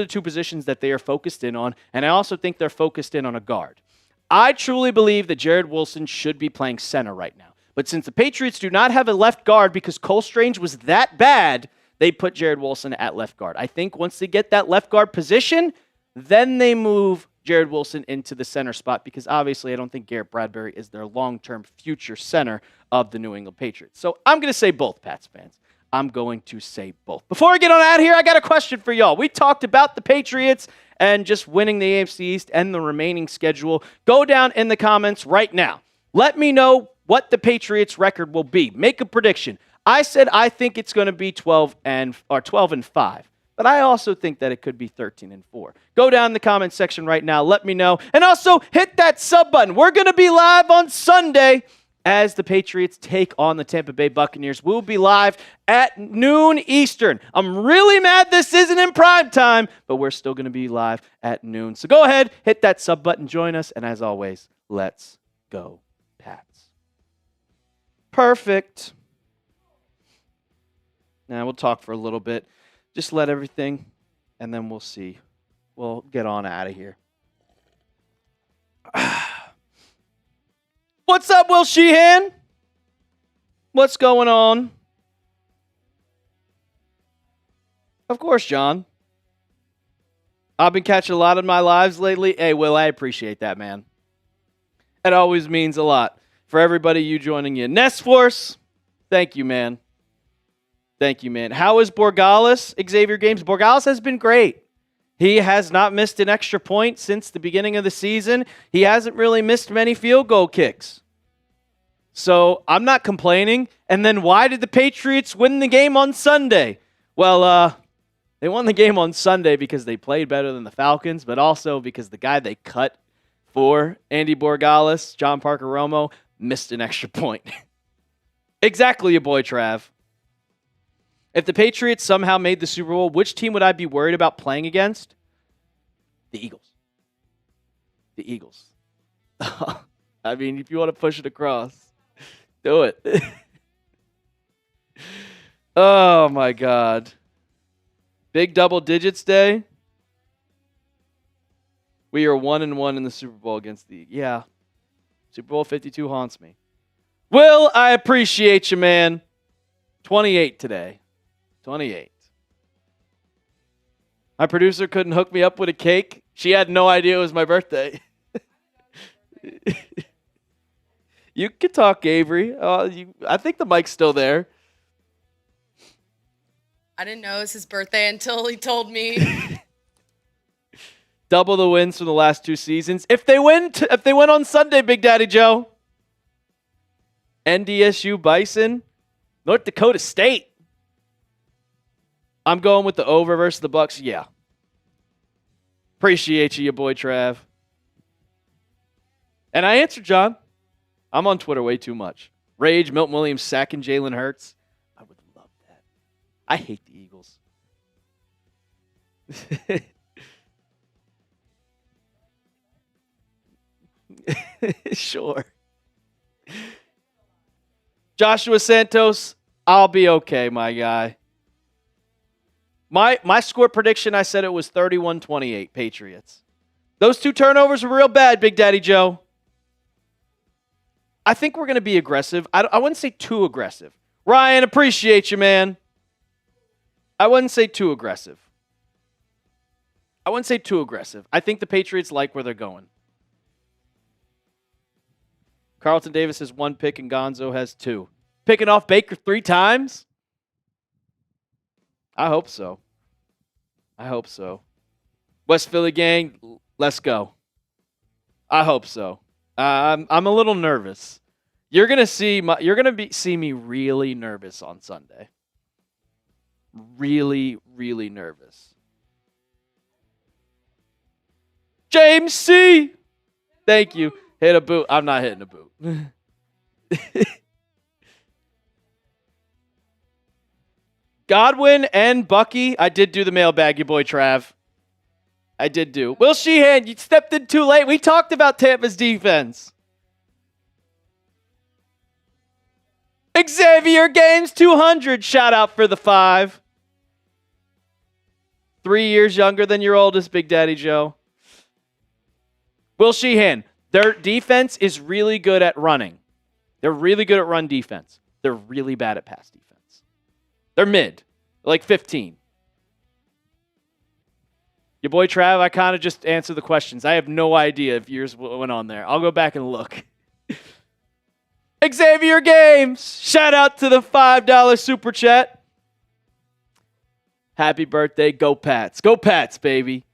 two positions that they are focused in on, and I also think they're focused in on a guard. I truly believe that Jared Wilson should be playing center right now, but since the Patriots do not have a left guard because Cole Strange was that bad, they put Jared Wilson at left guard. I think once they get that left guard position, then they move Jared Wilson into the center spot because obviously I don't think Garrett Bradbury is their long-term future center of the New England Patriots. So I'm going to say both, Pats fans. I'm going to say both. Before I get on out of here, I got a question for y'all. We talked about the Patriots and just winning the AFC East and the remaining schedule. Go down in the comments right now. Let me know what the Patriots record will be. Make a prediction. I said I think it's going to be 12-5. But I also think that it could be 13-4. Go down in the comment section right now. Let me know. And also hit that sub button. We're going to be live on Sunday as the Patriots take on the Tampa Bay Buccaneers. We'll be live at noon Eastern. I'm really mad this isn't in prime time, but we're still going to be live at noon. So go ahead, hit that sub button, join us, and as always, let's go Pats. Perfect. Now we'll talk for a little bit. Just let everything, and then we'll see. We'll get on out of here. What's up, Will Sheehan? What's going on? Of course, John. I've been catching a lot of my lives lately. Hey, Will, I appreciate that, man. It always means a lot. for everybody you joining in. Nest Force, thank you, man. Thank you, man. How is Borgalis, Xavier Games? Borgalis has been great. He has not missed an extra point since the beginning of the season. He hasn't really missed many field goal kicks. So I'm not complaining. And then why did the Patriots win the game on Sunday? Well, they won the game on Sunday because they played better than the Falcons, but also because the guy they cut for Andy Borgalis, John Parker Romo, missed an extra point. Exactly, your boy Trav. If the Patriots somehow made the Super Bowl, which team would I be worried about playing against? The Eagles. The Eagles. I mean, if you want to push it across, do it. Oh, my God. Big double digits day. We are 1-1 in the Super Bowl against the... Yeah. Super Bowl 52 haunts me. Will, I appreciate you, man. 28 today. 28. My producer couldn't hook me up with a cake. She had no idea it was my birthday. You can talk, Avery. I think the mic's still there. I didn't know it was his birthday until he told me. Double the wins from the last 2 seasons. If they win on Sunday, Big Daddy Joe. NDSU Bison, North Dakota State. I'm going with the over versus the Bucs. Yeah. Appreciate you, your boy Trav. And I answered John. I'm on Twitter way too much. Rage, Milton Williams sacking Jalen Hurts. I would love that. I hate the Eagles. Sure. Joshua Santos, I'll be okay, my guy. My score prediction, I said it was 31-28 Patriots. Those 2 turnovers were real bad, Big Daddy Joe. I think we're going to be aggressive. I wouldn't say too aggressive. Ryan, appreciate you, man. I wouldn't say too aggressive. I think the Patriots like where they're going. Carlton Davis has 1 pick and Gonzo has 2. Picking off Baker 3 times? I hope so. West Philly gang, let's go. I hope so. I'm a little nervous. You're gonna see me really nervous on Sunday. Really, really nervous. James C. Thank you. Hit a boot. I'm not hitting a boot. Godwin and Bucky. I did do the mailbag, your boy Trav. I did do. Will Sheehan, you stepped in too late. We talked about Tampa's defense. Xavier Games 200. Shout out for the 5. 3 years younger than your oldest, Big Daddy Joe. Will Sheehan, their defense is really good at running. They're really good at run defense. They're really bad at pass defense. They're mid, like 15. Your boy Trav, I kind of just answered the questions. I have no idea if yours went on there. I'll go back and look. Xavier Games, shout out to the $5 super chat. Happy birthday, go Pats. Go Pats, baby.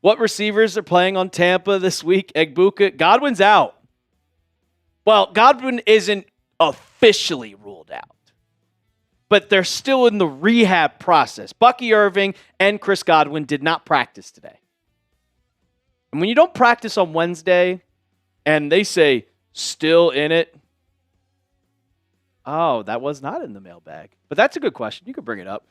What receivers are playing on Tampa this week? Egbuka, Godwin's out. Well, Godwin isn't officially ruled out, but they're still in the rehab process. Bucky Irving and Chris Godwin did not practice today. And when you don't practice on Wednesday and they say, still in it. Oh, that was not in the mailbag. But that's a good question. You could bring it up.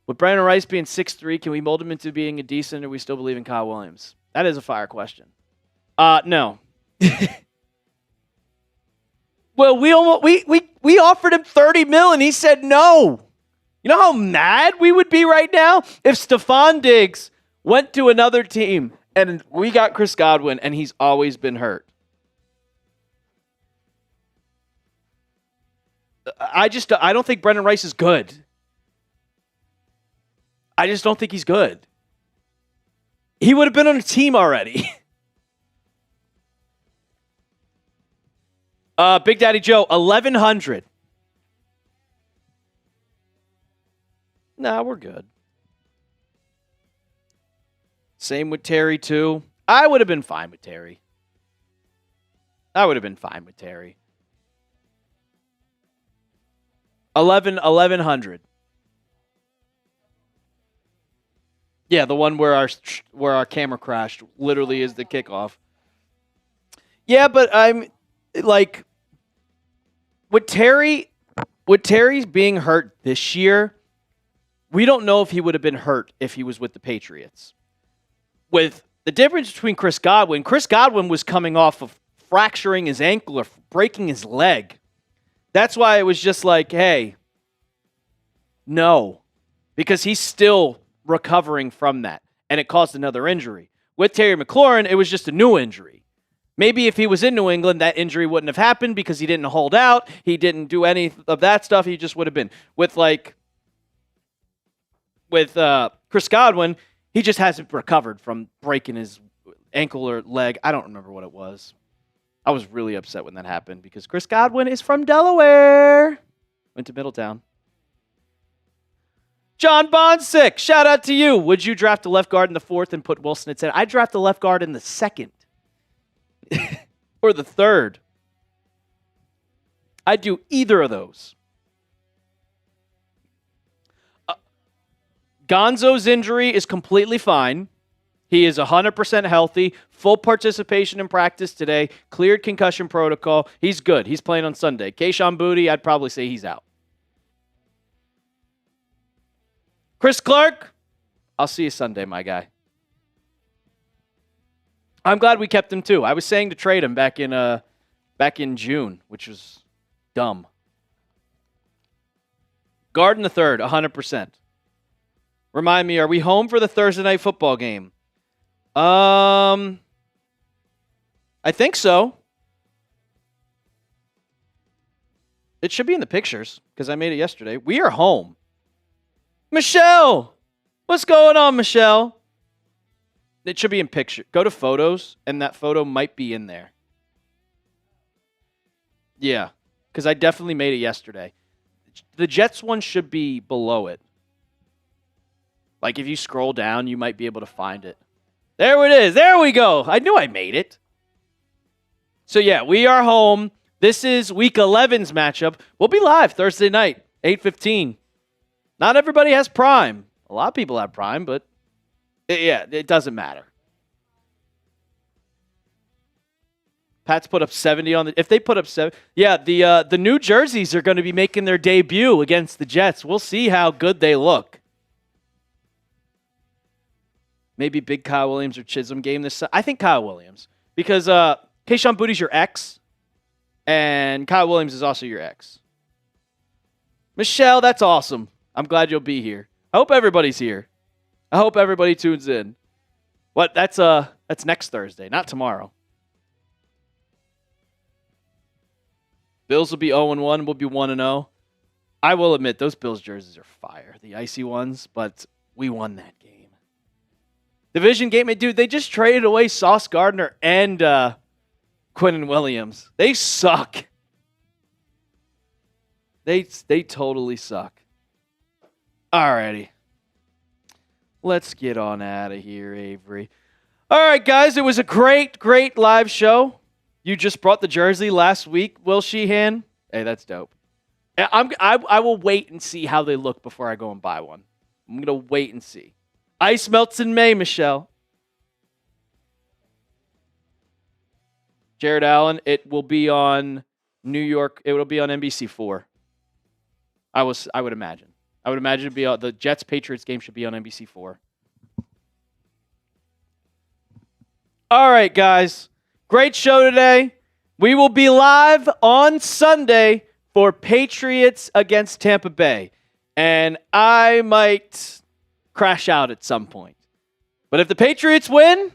With Brandon Rice being 6'3", can we mold him into being a decent, or we still believe in Kyle Williams? That is a fire question. No. Well, we offered him $30 million and he said no. You know how mad we would be right now if Stephon Diggs went to another team and we got Chris Godwin and he's always been hurt. I don't think Brendan Rice is good. I just don't think he's good. He would have been on a team already. Big Daddy Joe, 1,100. Nah, we're good. Same with Terry, too. I would have been fine with Terry. 1,100. Yeah, the one where our camera crashed literally is the kickoff. Yeah, but I'm like with Terry's being hurt this year, we don't know if he would have been hurt if he was with the Patriots. With the difference between Chris Godwin was coming off of fracturing his ankle or breaking his leg. That's why it was just like, hey, no, because he's still recovering from that, and it caused another injury. With Terry McLaurin, it was just a new injury. Maybe if he was in New England, that injury wouldn't have happened because he didn't hold out. He didn't do any of that stuff. He just would have been. With Chris Godwin, he just hasn't recovered from breaking his ankle or leg. I don't remember what it was. I was really upset when that happened because Chris Godwin is from Delaware. Went to Middletown. John Bonsick, shout out to you. Would you draft a left guard in the 4th and put Wilson at center? I'd draft a left guard in the 2nd or the 3rd. I'd do either of those. Gonzo's injury is completely fine. He is 100% healthy, full participation in practice today, cleared concussion protocol. He's good. He's playing on Sunday. Kayshon Boutte, I'd probably say he's out. Chris Clark, I'll see you Sunday, my guy. I'm glad we kept him too. I was saying to trade him back in June, which was dumb. Guard in the 3rd, 100%. Remind me, are we home for the Thursday night football game? I think so. It should be in the pictures because I made it yesterday. We are home. Michelle! What's going on, Michelle? It should be in picture. Go to photos, and that photo might be in there. Yeah, because I definitely made it yesterday. The Jets one should be below it. Like, if you scroll down, you might be able to find it. There it is. There we go. I knew I made it. So, yeah, we are home. This is Week 11's matchup. We'll be live Thursday night, 8:15. Not everybody has Prime. A lot of people have Prime, but, it doesn't matter. Pats put up 70 on the... If they put up 7... Yeah, the New Jerseys are going to be making their debut against the Jets. We'll see how good they look. Maybe big Kyle Williams or Chisholm game this... I think Kyle Williams. Because Kayshon Boutte's your ex, and Kyle Williams is also your ex. Michelle, that's awesome. I'm glad you'll be here. I hope everybody's here. I hope everybody tunes in. What? That's next Thursday, not tomorrow. Bills will be 0-1. We'll be 1-0. I will admit, those Bills jerseys are fire. The icy ones, but we won that game. Division game, dude, they just traded away Sauce Gardner and Quinnen Williams. They suck. They totally suck. Alrighty. Let's get on out of here, Avery. All right, guys, it was a great live show. You just brought the jersey last week, Will Sheehan. Hey, that's dope. I will wait and see how they look before I go and buy one. I'm going to wait and see. Ice melts in May, Michelle. Jared Allen, it will be on New York. It will be on NBC4. I would imagine. I would imagine it'd be the Jets-Patriots game should be on NBC4. All right, guys. Great show today. We will be live on Sunday for Patriots against Tampa Bay. And I might crash out at some point. But if the Patriots win,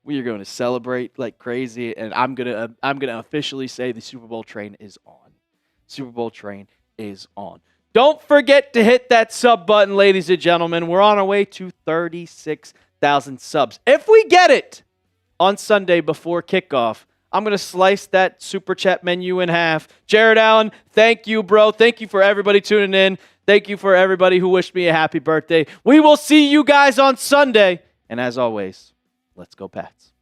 we are going to celebrate like crazy. And I'm gonna officially say the Super Bowl train is on. Super Bowl train is on. Don't forget to hit that sub button, ladies and gentlemen. We're on our way to 36,000 subs. If we get it on Sunday before kickoff, I'm going to slice that super chat menu in half. Jared Allen, thank you, bro. Thank you for everybody tuning in. Thank you for everybody who wished me a happy birthday. We will see you guys on Sunday. And as always, let's go Pats.